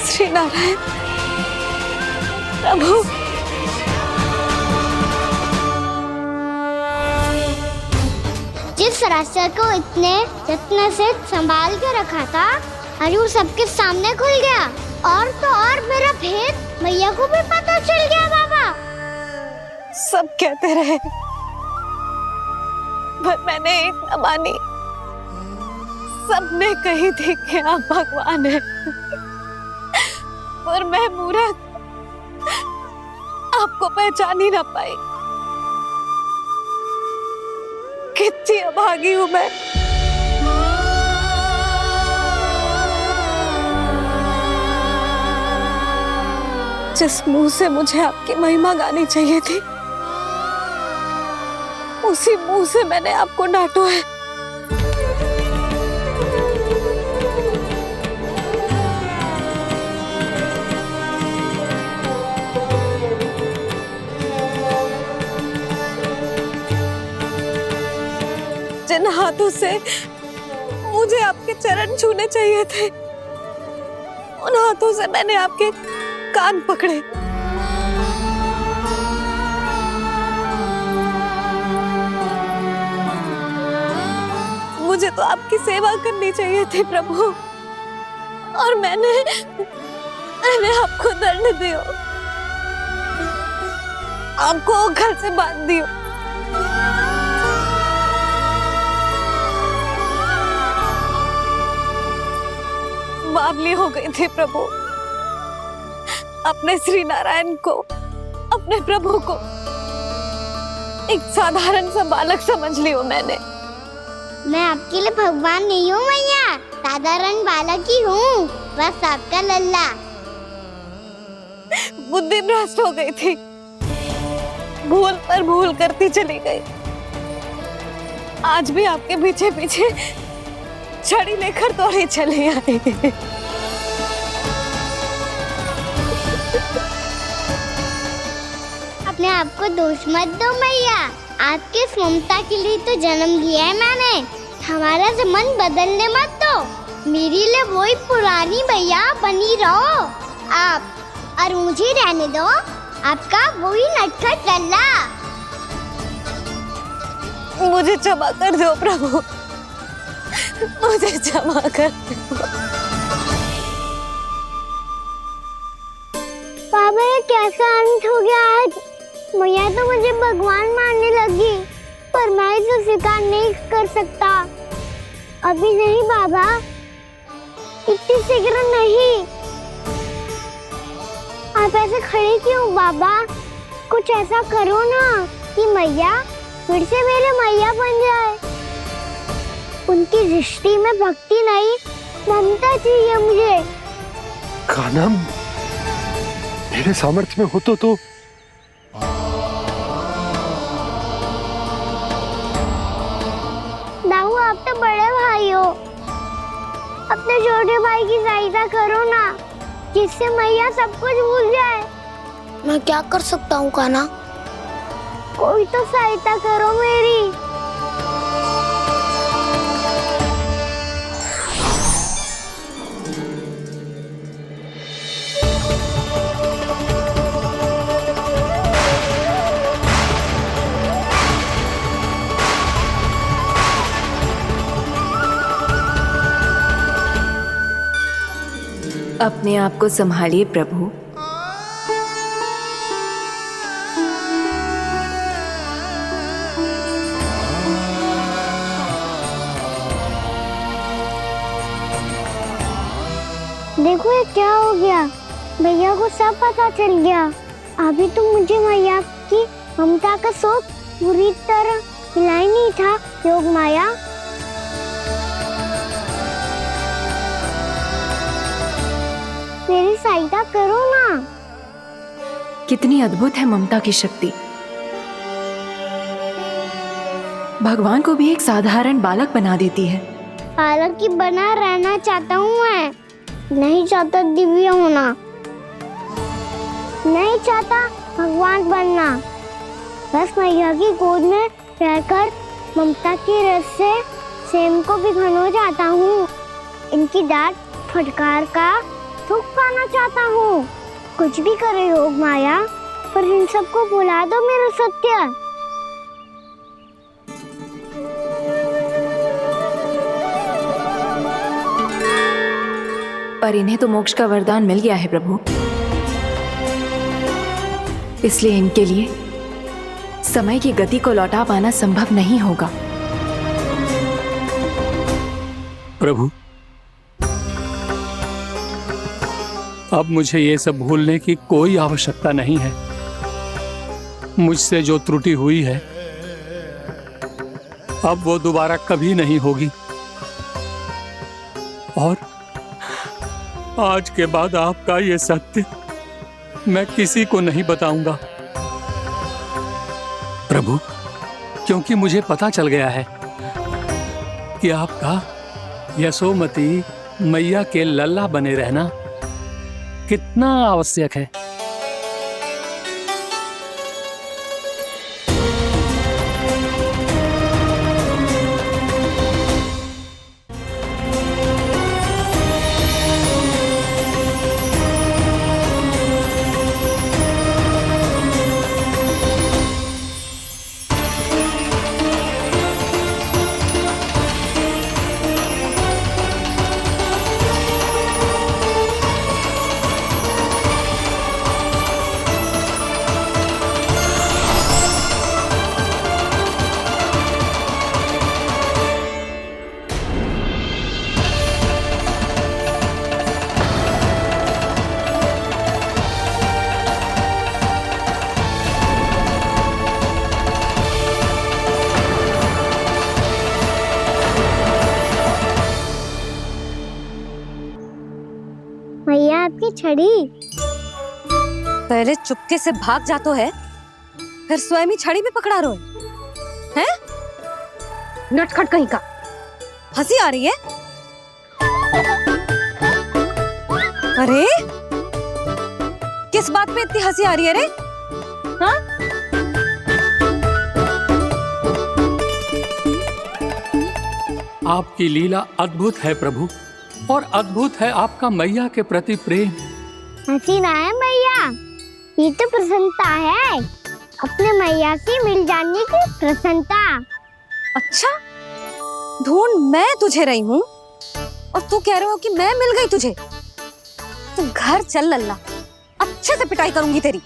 श्री नारायण प्रभु। जिस रास्ते को इतने यत्न से संभाल के रखा था, आज वो सबके सामने खुल गया। और तो और मेरा भेद मैया को भी पता चल गया। बाबा सब कहते रहे, पर मैंने एक न मानी। सबने कही थी कि आप भगवान हैं, पर मैं मूर्ख आपको पहचान ही ना पाई। कितनी अभागी हूं मैं। जिस मुंह से मुझे आपकी महिमा गानी चाहिए थी, उसी मुंह से मैंने आपको डांटा है। जिन हाथों से मुझे आपके चरण छूने चाहिए थे, उन हाथों से मैंने आपके कान पकड़े। मुझे तो आपकी सेवा करनी चाहिए थी प्रभु, और मैंने आपको दंड दिया, आपको घर से बांध दिया। बावली हो गई थी प्रभु। अपने श्री नारायण को, अपने प्रभु को एक साधारण सा बालक समझ लियो मैंने। मैं आपके लिए भगवान नहीं हूँ मैया, साधारण बालक ही हूँ, बस आपका लल्ला। बुद्धि भ्रष्ट हो गई थी, भूल पर भूल करती चली गई। आज भी आपके पीछे पीछे छड़ी लेकर दौड़ी चली आई। अपने आप को दोष मत दो मैया, आपके ममता के लिए तो जन्म लिया है मैंने। हमारा से मन बदलने मत दो, मेरे लिए वही पुरानी भैया बनी रहो आप, और मुझे रहने दो आपका वही नटखट लल्ला। मुझे क्षमा कर दो प्रभु, मुझे क्षमा कर दो। बाबा ये कैसा अंत हो गया आज? मैया तो मुझे भगवान मानने लगी, पर मैं इसे स्वीकार नहीं कर सकता। अभी नहीं बाबा, इतनी शीघ्र नहीं। आप ऐसे खड़े क्यों बाबा? कुछ ऐसा करो ना कि मैया फिर से मेरे मैया बन जाए। उनकी दृष्टि में भक्ति नहीं, ममता चाहिए मुझे। कान्हा, मेरे सामर्थ्य में हो तो दाऊ, आप तो बड़े भाई हो, अपने छोटे भाई की सहायता करो ना, जिससे मैया सब कुछ भूल जाए। मैं क्या कर सकता हूँ कान्हा? कोई तो सहायता करो मेरी। अपने आप को संभालिए प्रभु। देखो ये क्या हो गया, भैया को सब पता चल गया। अभी तो मुझे मैया की ममता का शौक पूरी तरह मिला ही नहीं था। योग माया, मेरी सहायता करो ना। कितनी अद्भुत है ममता की शक्ति। भगवान को भी एक साधारण बालक बना देती है। बालक की बना रहना चाहता हूँ मैं, नहीं चाहता दिव्य होना, नहीं चाहता भगवान बनना। बस मैया की गोद में रहकर ममता की रस से सेम को भी घनो चाहता हूँ। इनकी डांट फटकार का सुख पाना चाहता हूँ। कुछ भी करे योग माया, पर इन सबको भुला दो मेरा सत्य। पर इन्हें तो मोक्ष का वरदान मिल गया है प्रभु, इसलिए इनके लिए समय की गति को लौटा पाना संभव नहीं होगा। प्रभु, अब मुझे ये सब भूलने की कोई आवश्यकता नहीं है। मुझसे जो त्रुटि हुई है अब वो दोबारा कभी नहीं होगी, और आज के बाद आपका ये सत्य मैं किसी को नहीं बताऊंगा प्रभु, क्योंकि मुझे पता चल गया है कि आपका यशोमती मैया के लल्ला बने रहना कितना आवश्यक है। भैया आपकी छड़ी। पहले चुपके से भाग जातो है, फिर स्वयं ही छड़ी भी पकड़ा रोए हैं? नटखट कहीं का। हंसी आ रही है? अरे किस बात पे इतनी हंसी आ रही है रे? हाँ? आपकी लीला अद्भुत है प्रभु, और अद्भुत है आपका मैया के प्रति प्रेम। हंसी ना है मैया, ये तो प्रसन्नता है, अपने मैया से मिल जाने की प्रसन्नता। अच्छा, ढूंढ मैं तुझे रही हूँ और तू कह रहे हो कि मैं मिल गई तुझे। तू घर चल लल्ला, अच्छे से पिटाई करूंगी तेरी।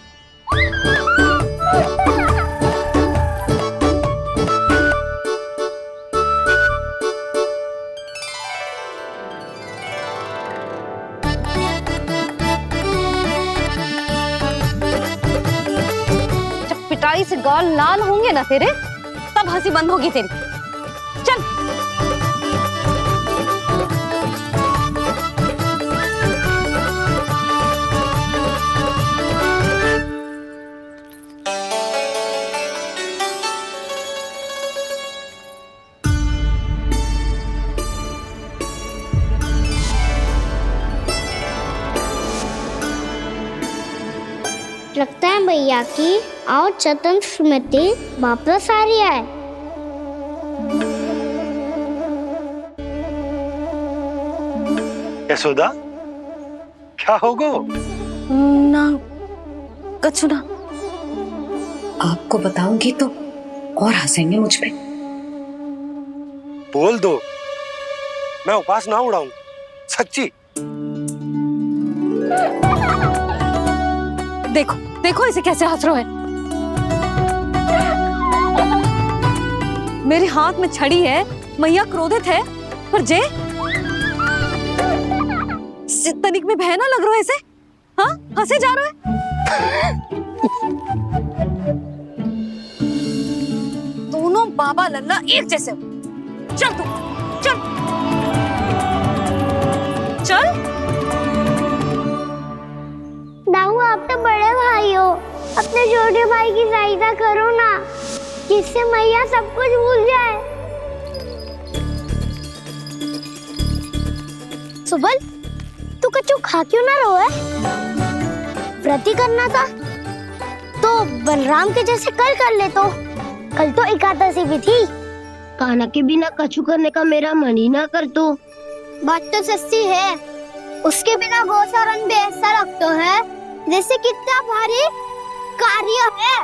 पिटाई से गाल लाल होंगे ना तेरे, तब हंसी बंद होगी तेरी। चल। लगता है भैया की और चतन स्मृति वापस आ रही है। यशोदा, क्या होगो? ना कछु ना। आपको बताऊंगी तो और हंसेंगे मुझ पे। बोल दो, मैं उपवास ना उड़ाऊं, सच्ची। देखो देखो इसे कैसे हंस रहा है। मेरे हाथ में छड़ी है, मैया क्रोधित है, पर जे तनिक में बहना लग रहा है इसे। हाँ, हंसे जा रहा है। दोनों बाबा लल्ला एक जैसे हो। चल तू, चल चल। दाऊ, आप तो बड़े भाई हो, अपने छोटे भाई की सहायता करो ना, जिससे मैया सब कुछ भूल जाए। सुबल, तू कछु खा क्यों ना रहो है? व्रत ही करना था तो बलराम के जैसे कल कर ले। तो कल तो एकादशी भी थी। खाना के बिना कछु करने का मेरा मन ही ना कर। तो बात तो सच्ची है, उसके बिना गोचरण भी ऐसा लगता है जैसे कितना भारी कार्य है,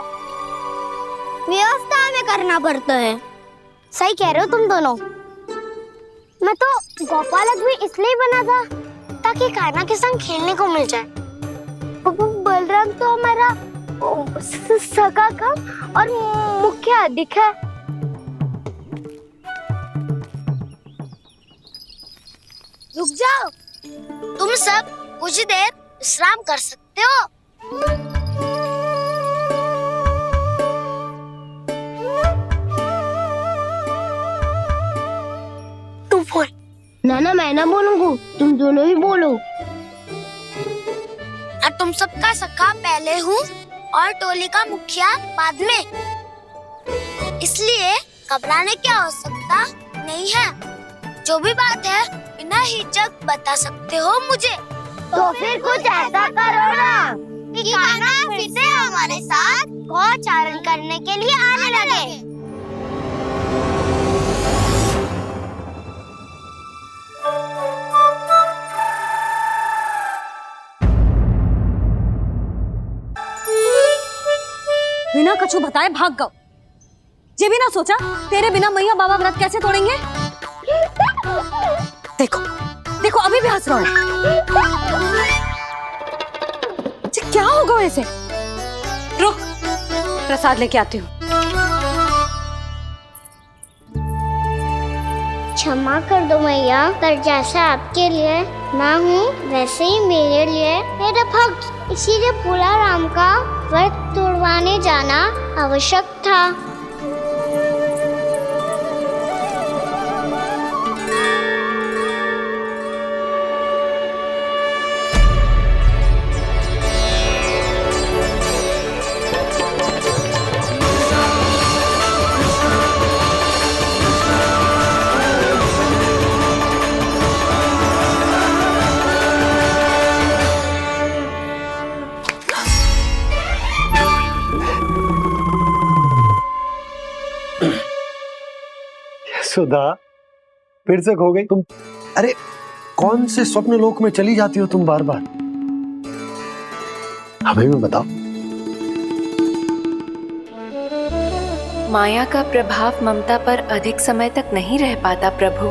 व्यवस्था में करना पड़ता है। सही कह रहे हो तुम दोनों। मैं तो गोपालक भी इसलिए बना था ताकि कान्हा के संग खेलने को मिल जाए। बलराम तो हमारा सगा काम और मुख्य अधिक है। रुक जाओ, तुम सब कुछ देर विश्राम कर सकते हो। तू बोल। ना मैं ना बोलूंगा, तुम दोनों ही बोलो। और तुम सबका सखा पहले हूँ और टोली का मुखिया बाद में, इसलिए घबराने की आवश्यकता नहीं है। जो भी बात है बिना हिचक बता सकते हो मुझे। तो फिर कुछ ऐसा करो ना कि कान्हा फिर से हमारे साथ गौचारण करने के लिए आने लगे। बिना कछु बताए भाग गओ। ये भी ना सोचा तेरे बिना मैया बाबा व्रत कैसे तोड़ेंगे। देखो देखो अभी भी हंस रहा है। क्या होगा वैसे? रुक, प्रसाद लेके आती हूँ। क्षमा कर दो मैया, पर जैसा आपके लिए मैं हूँ वैसे ही मेरे लिए मेरा भक्त, इसीलिए भोला राम का व्रत तोड़वाने जाना आवश्यक था। सुधा, फिर से खो गई तुम। अरे कौन से स्वप्न लोक में चली जाती हो तुम बार बार? हमें भी बताओ। माया का प्रभाव ममता पर अधिक समय तक नहीं रह पाता प्रभु।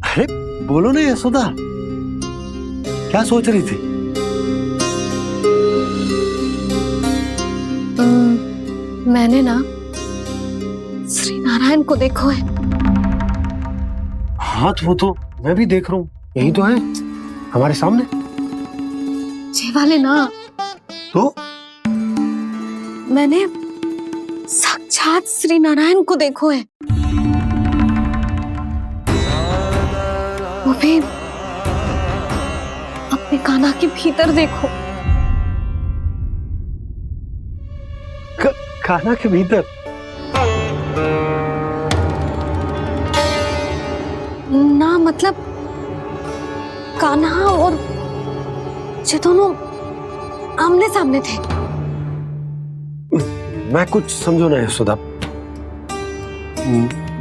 अरे बोलो ना यशोदा, क्या सोच रही थी? मैंने ना श्री नारायण को देखो है। हाँ तो वो तो मैं भी देख रहा हूँ, यही तो है हमारे सामने। ये वाले ना तो मैंने साक्षात श्री नारायण को देखो है, वो भी अपने कान्हा के भीतर देखो। कान्हा के भीतर? ना मतलब कान्हा और ये दोनों आमने सामने थे। मैं कुछ समझो ना यशोदा।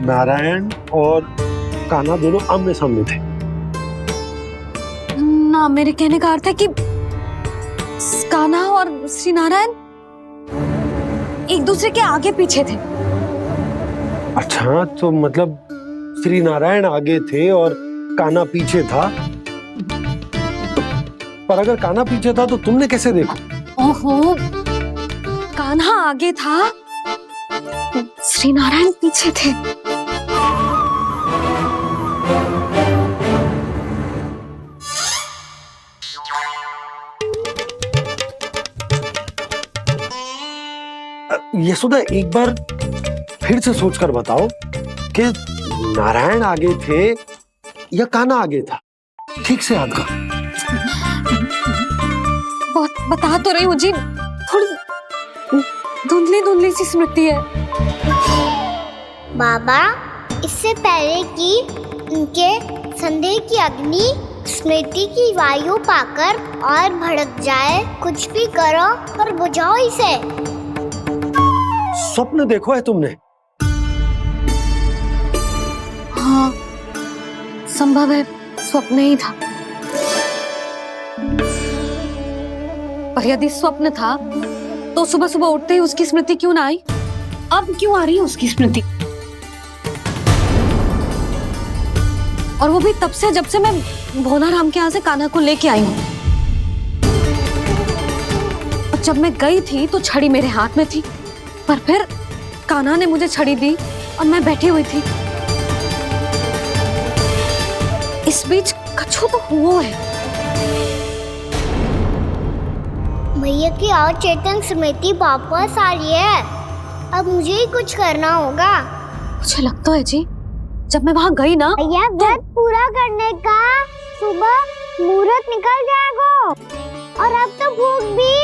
नारायण और कान्हा दोनों आमने सामने थे? ना, मेरे कहने का अर्थ है कि कान्हा और श्री नारायण एक दूसरे के आगे पीछे थे। अच्छा, तो मतलब श्री नारायण आगे थे और कान्हा पीछे था। पर अगर कान्हा पीछे था तो तुमने कैसे देखा? ओहो, कान्हा आगे था, श्री नारायण पीछे थे। यशोदा, एक बार फिर से सोचकर बताओ कि नारायण आगे थे या कान्हा आगे था? ठीक से याद कर। बहुत बता तो रही हूँ जी, थोड़ी धुंधली धुंधली सी स्मृति है। बाबा, इससे पहले कि उनके संदेह की अग्नि स्मृति की वायु पाकर और भड़क जाए, कुछ भी करो और बुझाओ इसे। स्वप्न देखो है तुमने? हाँ, संभव है स्वप्न ही था। पर यदि स्वप्न था तो सुबह सुबह उठते ही उसकी स्मृति क्यों ना आई? अब क्यों आ रही है उसकी स्मृति? और वो भी तब से जब से मैं भोला राम के यहाँ से कान्हा को लेके आई हूँ। और जब मैं गई थी तो छड़ी मेरे हाथ में थी, पर फिर कान्हा ने मुझे छड़ी दी और मैं बैठी हुई थी। इस बीच कछु तो हुआ है। भैया की और चेतन स्मृति वापस आ रही है। अब मुझे ही कुछ करना होगा। मुझे लगता है जी, जब मैं वहाँ गई ना, भैया व्रत पूरा करने का सुबह मुहूर्त निकल जाएगा और अब तो भूख भी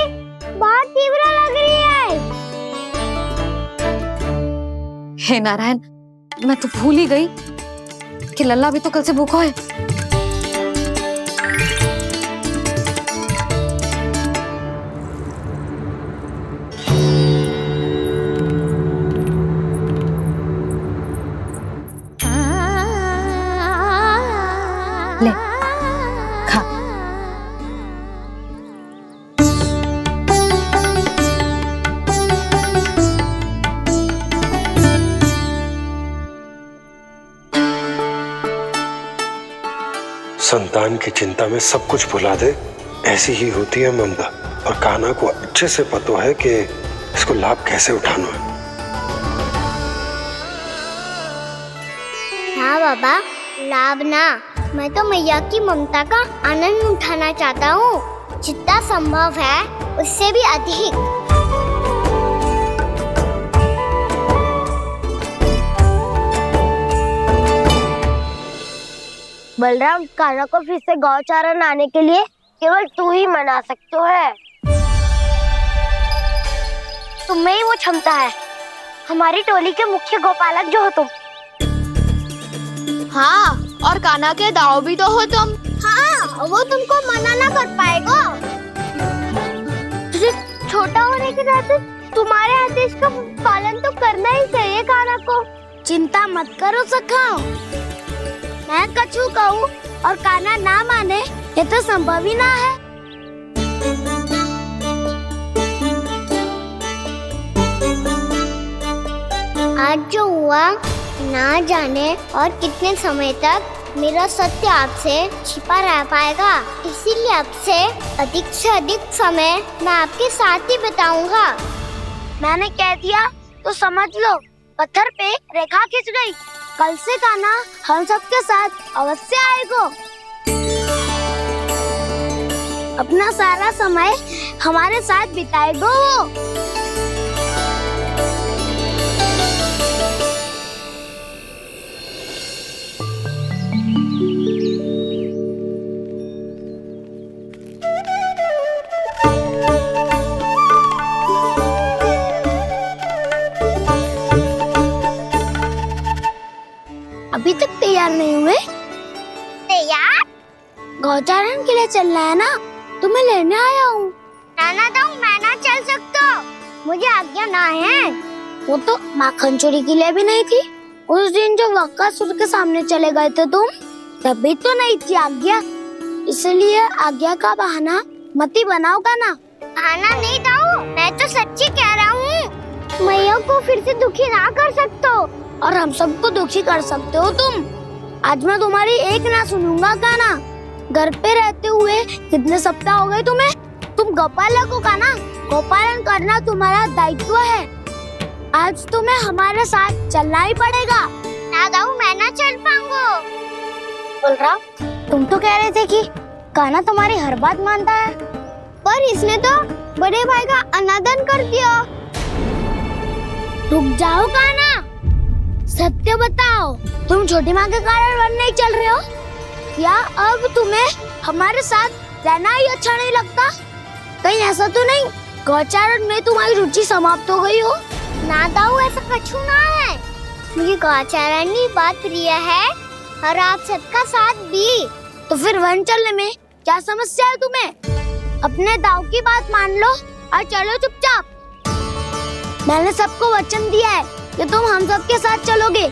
बहुत तीव्र लग रही है। हे नारायण, मैं तो भूल ही गई कि लल्ला भी तो कल से भूखा है। ले खा। संतान की चिंता में सब कुछ भुला दे, ऐसी ही होती है ममता। और कान्हा को अच्छे से पता है कि इसको लाभ कैसे उठाना है। हाँ बाबा, लाभ ना, मैं तो मैया की ममता का आनंद उठाना चाहता हूँ, जितना संभव है उससे भी अधिक। बलराम, कान्हा को फिर से गौचारण आने के लिए केवल तू ही मना सकते है। तुम्हें ही वो क्षमता है, हमारी टोली के मुख्य गोपालक जो हो तुम। हाँ, और कान्हा के दाव भी तो हो तुम। हाँ, वो तुमको मना ना कर पाएगा। छोटा होने के नाते तुम्हारे आदेश का पालन तो करना ही चाहिए कान्हा को। चिंता मत करो सखाओ, मैं कछु कहूँ और कान्हा ना माने, ये तो संभव ही ना है। आज जो हुआ ना जाने और कितने समय तक मेरा सत्य आपसे छिपा रह पाएगा, इसीलिए आपसे अधिक से अधिक समय मैं आपके साथ ही बिताऊंगा। मैंने कह दिया तो समझ लो, पत्थर पे रेखा खींच गई। कल से कान्हा हम सबके साथ अवश्य आएगा। अपना सारा समय हमारे साथ बिताएगा वो। अभी तक तैयार नहीं हुए? तैयार? गौचारण के लिए चलना है ना, तुम्हें लेने आया हूँ। नाना तो मैं ना चल सकता, मुझे आज्ञा ना है। वो तो माखन चोरी के लिए भी नहीं थी। उस दिन जो वक्कासुर के सामने चले गए थे तुम, तभी तो नहीं थी आज्ञा। इसलिए आज्ञा का बहाना मत ही बनाओ ना। बहाना नहीं दाऊ, मैं तो सच्ची कह रहा हूँ। मैया को फिर से दुखी ना कर सकते हो और हम सबको दुखी कर सकते हो तुम। आज मैं तुम्हारी एक ना सुनूंगा कान्हा। घर पे रहते हुए कितने सप्ताह हो गए तुम्हें? तुम गोपालक हो कान्हा, गोपालन करना तुम्हारा दायित्व है। आज तुम्हें हमारे साथ चलना ही पड़ेगा। ना दाऊ, मैं ना चल पाऊंगा। बलराम, तुम तो कह रहे थे कि कान्हा तुम्हारी हर बात मानता है, पर इसने तो बड़े भाई का अनादर कर दिया। रुक जाओ कान्हा, सत्य बताओ, तुम छोटी माँ के कारण वन नहीं चल रहे हो या अब तुम्हें हमारे साथ रहना ही अच्छा नहीं लगता? कहीं ऐसा तो नहीं गौचारण में तुम्हारी रुचि समाप्त हो गई हो? ना दाऊ, ऐसा कछु ना है। मुझे गौचारण ही बात प्रिय है और आप सबका साथ भी। तो फिर वन चलने में क्या समस्या है तुम्हें? अपने दाऊ की बात मान लो और चलो चुपचाप। मैंने सबको वचन दिया है कि तुम हम सबके साथ चलोगे।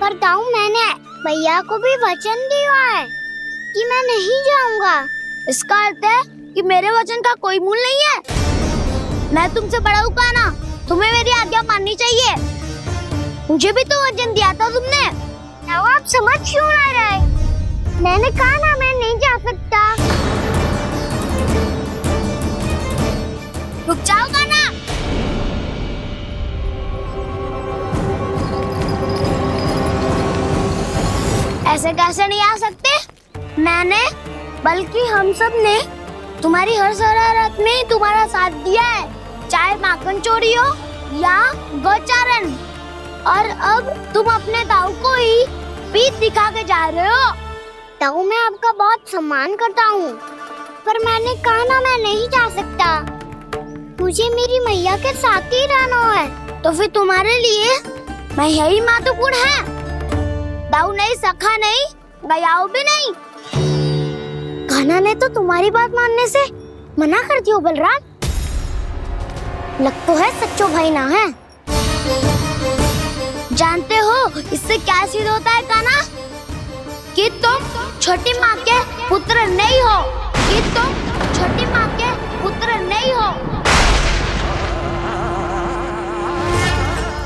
पर दाऊ, मैंने भैया को भी वचन दिया है कि मैं नहीं जाऊंगा। इसका अर्थ है कि मेरे वचन का कोई मूल नहीं है। मैं तुमसे बड़ा हूँ कान्हा, तुम्हें मेरी आज्ञा माननी चाहिए। मुझे भी तो वचन दिया था तुमने। दाऊ, आप समझ क्यों आ रहे? मैंने कहा ना, मैं नहीं जा सकता। रुक जाओ कान्हा। ऐसे कैसे नहीं आ सकते? मैंने बल्कि हम सब ने तुम्हारी हर शरारत में तुम्हारा साथ दिया है, चाहे माखन चोरी हो या गौचारण। और अब तुम अपने ताऊ को ही पीठ दिखा के जा रहे हो। ताऊ, मैं आपका बहुत सम्मान करता हूँ, पर मैंने कहा ना मैं नहीं जा सकता। मुझे मेरी मैया के साथ ही रहना है, तो फिर तुम्हारे लिए मैं यही महत्वपूर्ण है। दाऊ नहीं, सखा नहीं, गयाऊ भी नहीं। कान्हा ने तो तुम्हारी बात मानने से मना कर दियो बलराम। लग तो है सच्चो भाई ना है। जानते हो इससे क्या सिद्ध होता है कान्हा? कि तुम छोटी माँ के पुत्र नहीं हो, कि तुम छोटी माँ के पुत्र नहीं हो।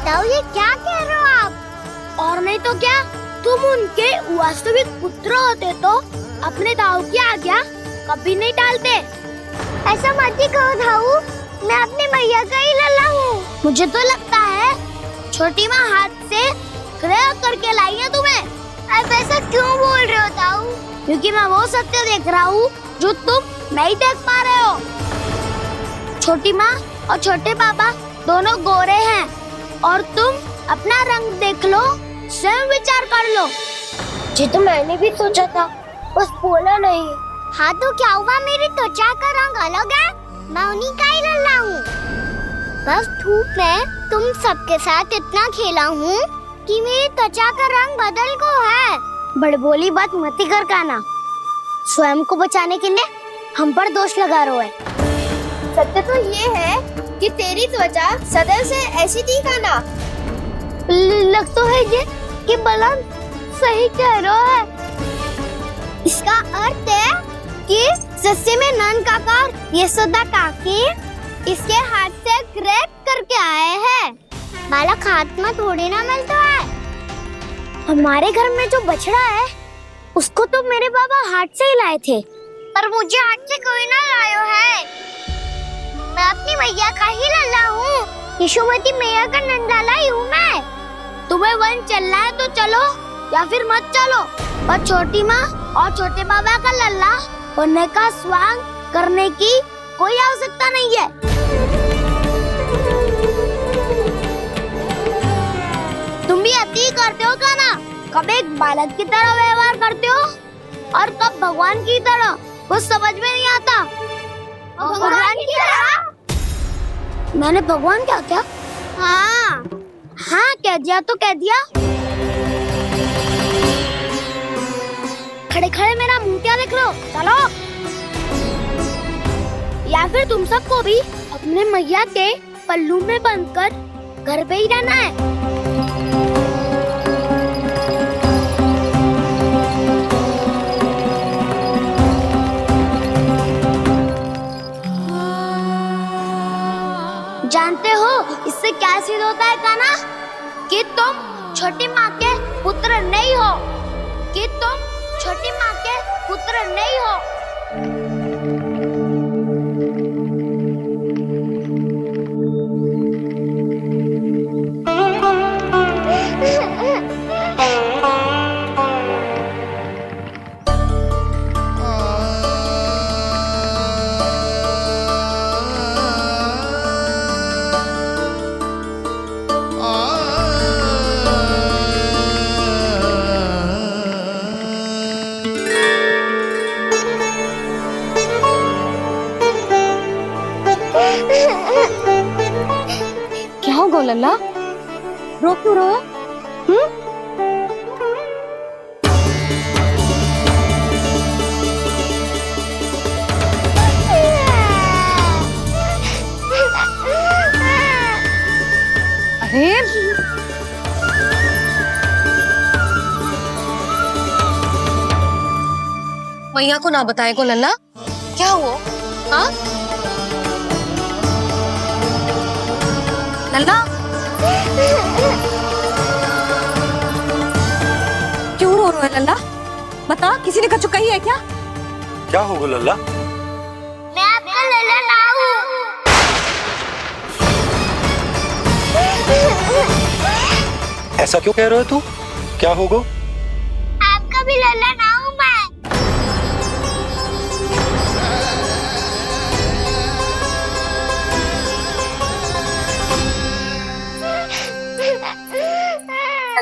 ताऊ, ये क्या कह रहे हो आप? और नहीं तो क्या, तुम उनके वास्तविक पुत्र होते तो अपने ताऊ की आज्ञा कभी नहीं टालते। ऐसा मत ही कहो ताऊ, मैं अपनी मैया का ही लल्ला हूँ। मुझे तो लगता है छोटी माँ हाथ से ग्रह करके लाई है तुम्हें। अब ऐसा क्यों बोल रहे हो ताऊ? क्योंकि मैं वो सत्य देख रहा हूँ जो तुम नहीं देख पा रहे हो। छोटी माँ और छोटे पापा दोनों गोरे हैं, और तुम अपना रंग देख लो, स्वयं विचार कर लो। जी तो मैंने भी सोचा था, बस बोला नहीं। हाँ तो क्या हुआ, मेरी त्वचा का रंग अलग है, मैं उन्हीं का ही लल्ला हूँ। बस धूप में तुम सबके साथ इतना खेला हूँ कि मेरी त्वचा का रंग बदल को है। बड़बोली बात मत कर कान्हा, स्वयं को बचाने के लिए हम पर दोष लगा रहे है। सत्य तो ये है कि तेरी त्वचा सदैव से ऐसी थी कान्हा। लग तो है ये कि बलराम सही कह रहा है। इसका अर्थ है कि सस्ते में नन काका यशोदा काकी इसके हाथ से ग्रेट करके आए हैं। बालक हाथ में थोड़ी ना मिलता है। हमारे घर में जो बछड़ा है उसको तो मेरे बाबा हाथ से ही लाए थे, पर मुझे हाथ से कोई ना लायो है। मैं अपनी मैया का ही लल्ला हूँ, यशोमती मैया का नंदाला ही हूँ मैं। तुम्हें वन चलना है तो चलो, या फिर मत चलो, पर छोटी माँ और छोटे बाबा का लल्ला बनने का स्वांग करने की कोई आवश्यकता नहीं है। तुम भी अति करते हो कान्हा, कब एक बालक की तरह व्यवहार करते हो और कब भगवान की तरह, कुछ समझ में नहीं आता। भगवान की तरह? मैंने भगवान क्या क्या? हाँ कह दिया तो कह दिया। खड़े खड़े मेरा मुंह क्या देख लो, चलो। या फिर तुम सबको भी अपने मैया के पल्लू में बंधकर घर पे ही रहना है। जानते हो इससे क्या सिद्ध होता है कान्हा? कि तुम छोटी माँ के पुत्र नहीं हो, कि तुम छोटी माँ के पुत्र नहीं हो। क्या हो गो लल्ला, रो क्यों रहे हो? अरे मैया को ना बताए को लल्ला, क्या हुआ? हाँ लल्ला, क्यों रो रहे हो लल्ला? बता, किसी ने कछु कही है क्या? क्या होगा लल्ला? मैं आपका लल्ला ना हूँ। ऐसा क्यों कह रहे हो तू? क्या होगा? आपका भी लल्ला ना हूँ मैं।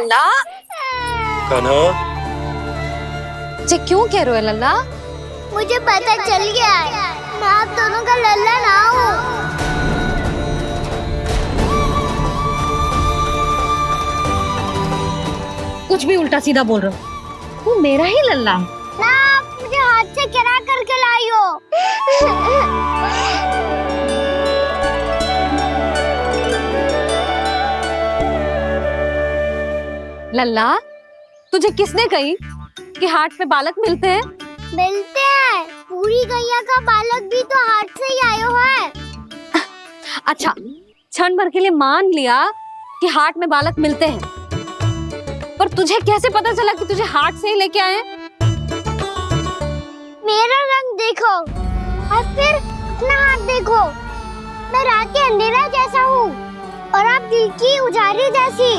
लल्ला कान्हा, जे क्यों कह रहे हो लल्ला? मुझे पता चल गया है, मैं आप दोनों का लल्ला ना हूँ। कुछ भी उल्टा सीधा बोल रहे हो, तू मेरा ही लल्ला है। ना, आप मुझे हाथ से गिरा करके लाई हो। लल्ला, तुझे किसने कही कि हाट में बालक मिलते हैं? मिलते हैं, पूरी गैया का बालक भी तो हाट से ही आयो है। अच्छा, क्षण भर के लिए मान लिया कि हाट में बालक मिलते हैं, पर तुझे कैसे पता चला कि तुझे हाट से ही लेके आए? मेरा रंग देखो और फिर अपना हाथ देखो। मैं रात के अंधेरा जैसा हूँ और आप दिल की उजाली जैसी।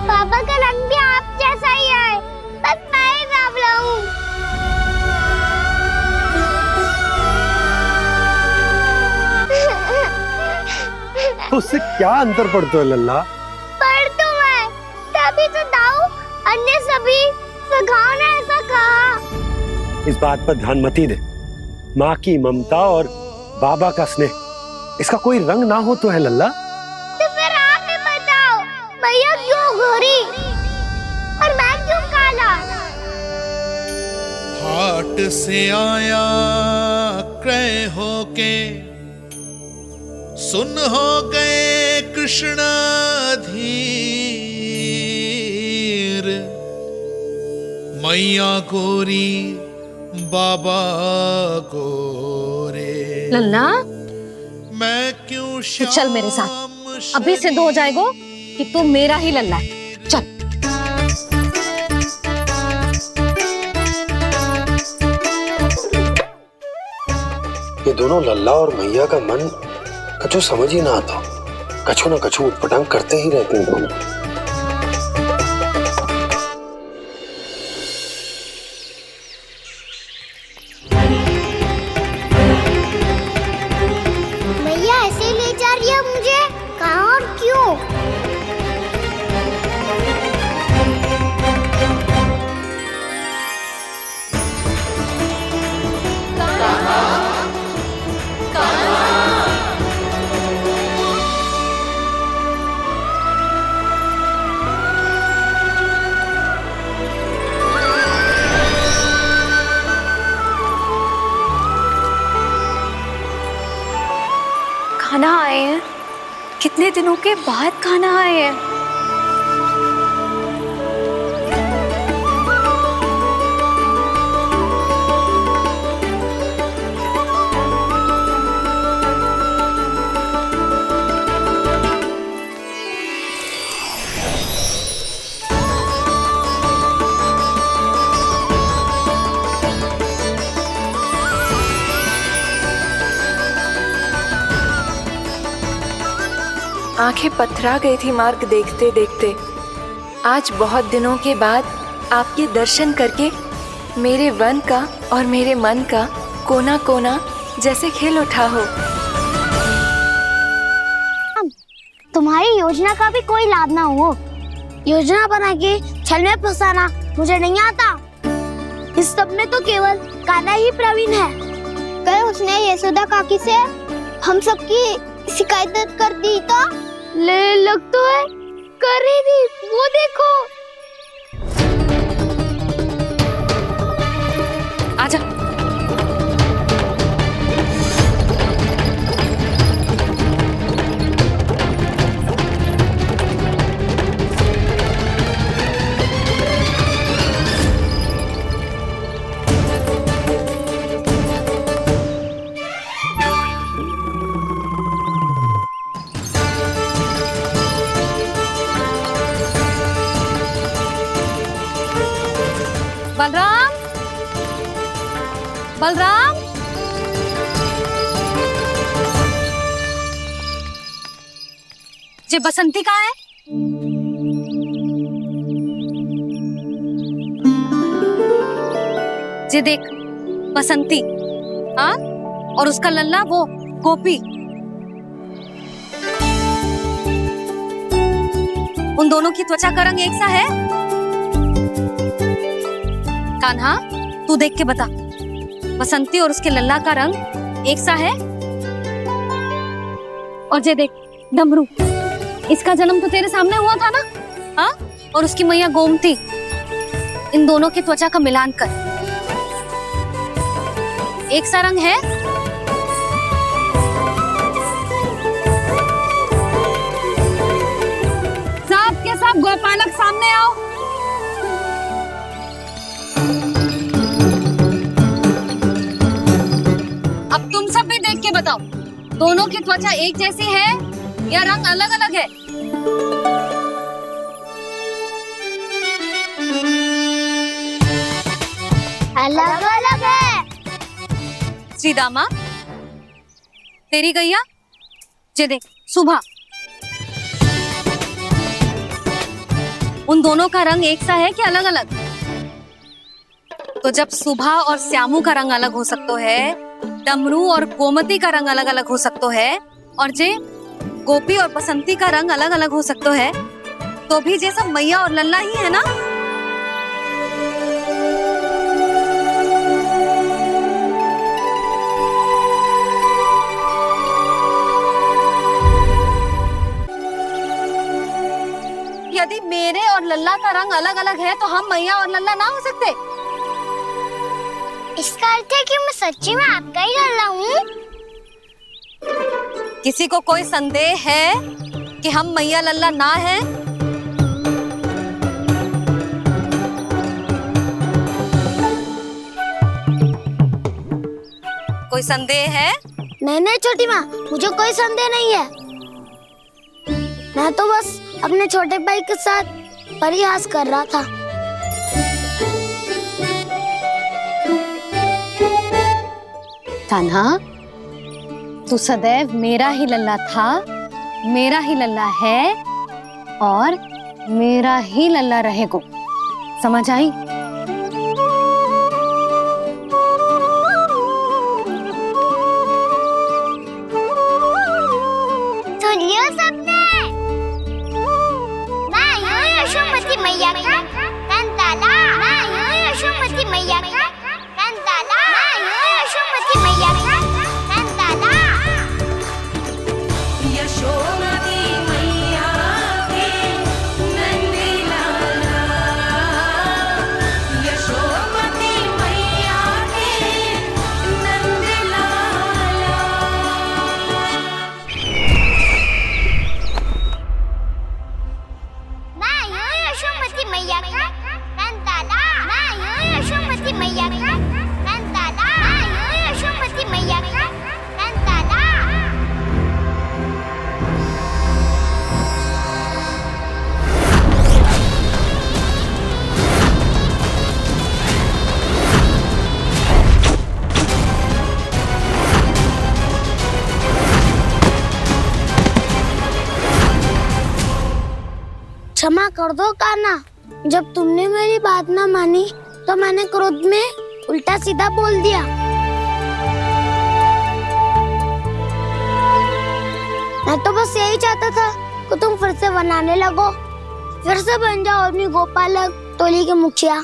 पापा का रंग भी आप जैसा ही है, बस मैं ही बावला हूँ। उससे क्या अंतर पड़ता है लल्ला? पर तो मैं तभी तो दाऊ अन्य सभी सखाओ ने ऐसा कहा। इस बात पर ध्यान मत ही दे। माँ की ममता और बाबा का स्नेह, इसका कोई रंग ना हो तो है लल्ला। तो फिर आप ही बताओ, भैया क्यों गोरी और मैं क्यों काला? हाट से आया क्रय होके, सुन हो गए कृष्ण धीर। मैया गोरी बाबा गोरे, लल्ला, मैं क्यों तू चल मेरे साथ, अभी सिद्ध हो जाएगा कि तू मेरा ही लल्ला है। चल। ये दोनों लल्ला और मैया का मन कछु समझ ही ना आता, कछु ना कछु उटपटांग करते ही रहते हैं दोनों। भैया ऐसे ले जा रही है मुझे, कहाँ और क्यों? खाना आए हैं, कितने दिनों के बाद खाना आए हैं। आंखें पथरा गई थी मार्ग देखते देखते। आज बहुत दिनों के बाद आपके दर्शन करके मेरे वन का और मेरे मन का कोना कोना जैसे खिल उठा हो। तुम्हारी योजना का भी कोई लाभ ना हो। योजना बना के छल में फंसाना मुझे नहीं आता। इस सब में तो केवल कान्हा ही प्रवीण है। कल उसने यशोदा काकी से हम सबकी शिकायत कर दी तो ले लग तो है कर ही दी, वो देखो। आजा। बलराम, बलराम, जे बसंती कहाँ है? जे देख बसंती, हाँ, और उसका लल्ला वो गोपी। उन दोनों की त्वचा का रंग एक सा है? कान्हा, तू देख के बता, बसंती और उसके लल्ला का रंग एक सा है? और ये देख डमरू, इसका जन्म तो तेरे सामने हुआ था ना? हाँ? और उसकी मैया गोमती, इन दोनों की त्वचा का मिलान कर, एक सा रंग है? सब के सब गोपालक सामने आओ। अब तुम सब भी देख के बताओ, दोनों की त्वचा एक जैसी है या रंग अलग अलग है? अलग अलग है। श्रीदामा, तेरी गैया, ये देख सुभा, उन दोनों का रंग एक सा है कि अलग अलग? तो जब सुभा और श्यामू का रंग अलग हो सकता है, डमरू और गोमती का रंग अलग अलग हो सकता है, और जे गोपी और बसंती का रंग अलग अलग हो सकता है, तो भी ये सब मैया और लल्ला ही है ना? यदि मेरे और लल्ला का रंग अलग अलग है तो हम मैया और लल्ला ना हो सकते? इसका अर्थ है कि मैं सच्ची में आपका ही लल्ला हूँ? किसी को कोई संदेह है कि हम मैया लल्ला ना हैं? कोई संदेह है? नहीं छोटी माँ, मुझे कोई संदेह नहीं है। मैं तो बस अपने छोटे भाई के साथ परिहास कर रहा था। कान्हा, तू सदैव मेरा ही लल्ला था, मेरा ही लल्ला है और मेरा ही लल्ला रहेगा। समझ आई? सुन लियो सबने, मैं हूँ यशोमती मैया का कंताला, मैं हूँ यशोमती मैया का कंताला, मैं हूँ यशोमती मैया का कंताला। यशोमती मैया के नंदी लाला, यशोमती मैया के नंदी लाला। मैं हूँ यशोमती मैया का कंताला, मैं हूँ यशोमती मैया का कंताला, मैं हूँ यशोमती मैया का कंताला। क्षमा कर दो कान्हा, जब तुमने मेरी बात ना मानी तो मैंने क्रोध में उल्टा सीधा बोल दिया। मैं तो बस यही चाहता था कि तुम फिर से बनाने लगो, फिर से बन जाओ अपनी गोपालक टोली के मुखिया।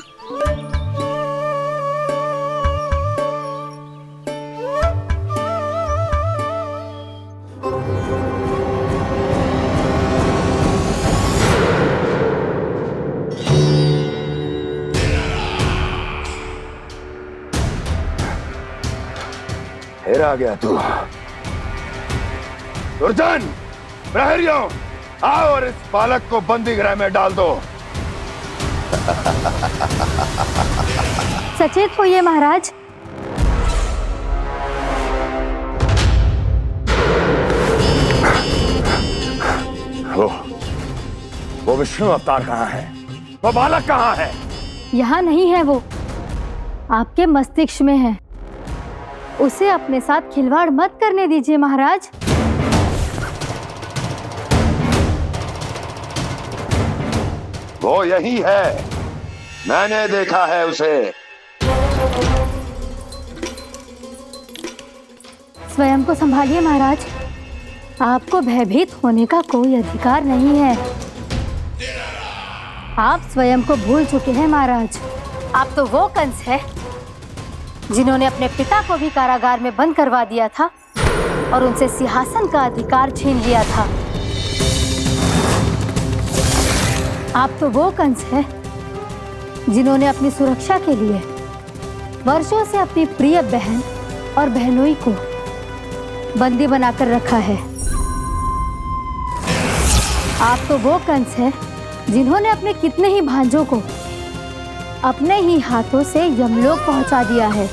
फिर आ गया तू। दुर्जन, प्रहरियों, आओ और इस बालक को बंदी गृह में डाल दो। सचेत होइए महाराज। वो विष्णु अवतार कहाँ है? वो बालक कहाँ है? यहाँ नहीं है वो, आपके मस्तिष्क में है। उसे अपने साथ खिलवाड़ मत करने दीजिए महाराज। वो यही है, मैंने देखा है उसे। स्वयं को संभालिए महाराज, आपको भयभीत होने का कोई अधिकार नहीं है। आप स्वयं को भूल चुके हैं महाराज। आप तो वो कंस है जिन्होंने अपने पिता को भी कारागार में बंद करवा दिया था और उनसे सिंहासन का अधिकार छीन लिया था। आप तो वो कंस है जिन्होंने अपनी सुरक्षा के लिए वर्षों से अपनी प्रिय बहन और बहनोई को बंदी बनाकर रखा है। आप तो वो कंस है जिन्होंने अपने कितने ही भांजों को अपने ही हाथों से यमलोक पहुंचा दिया है।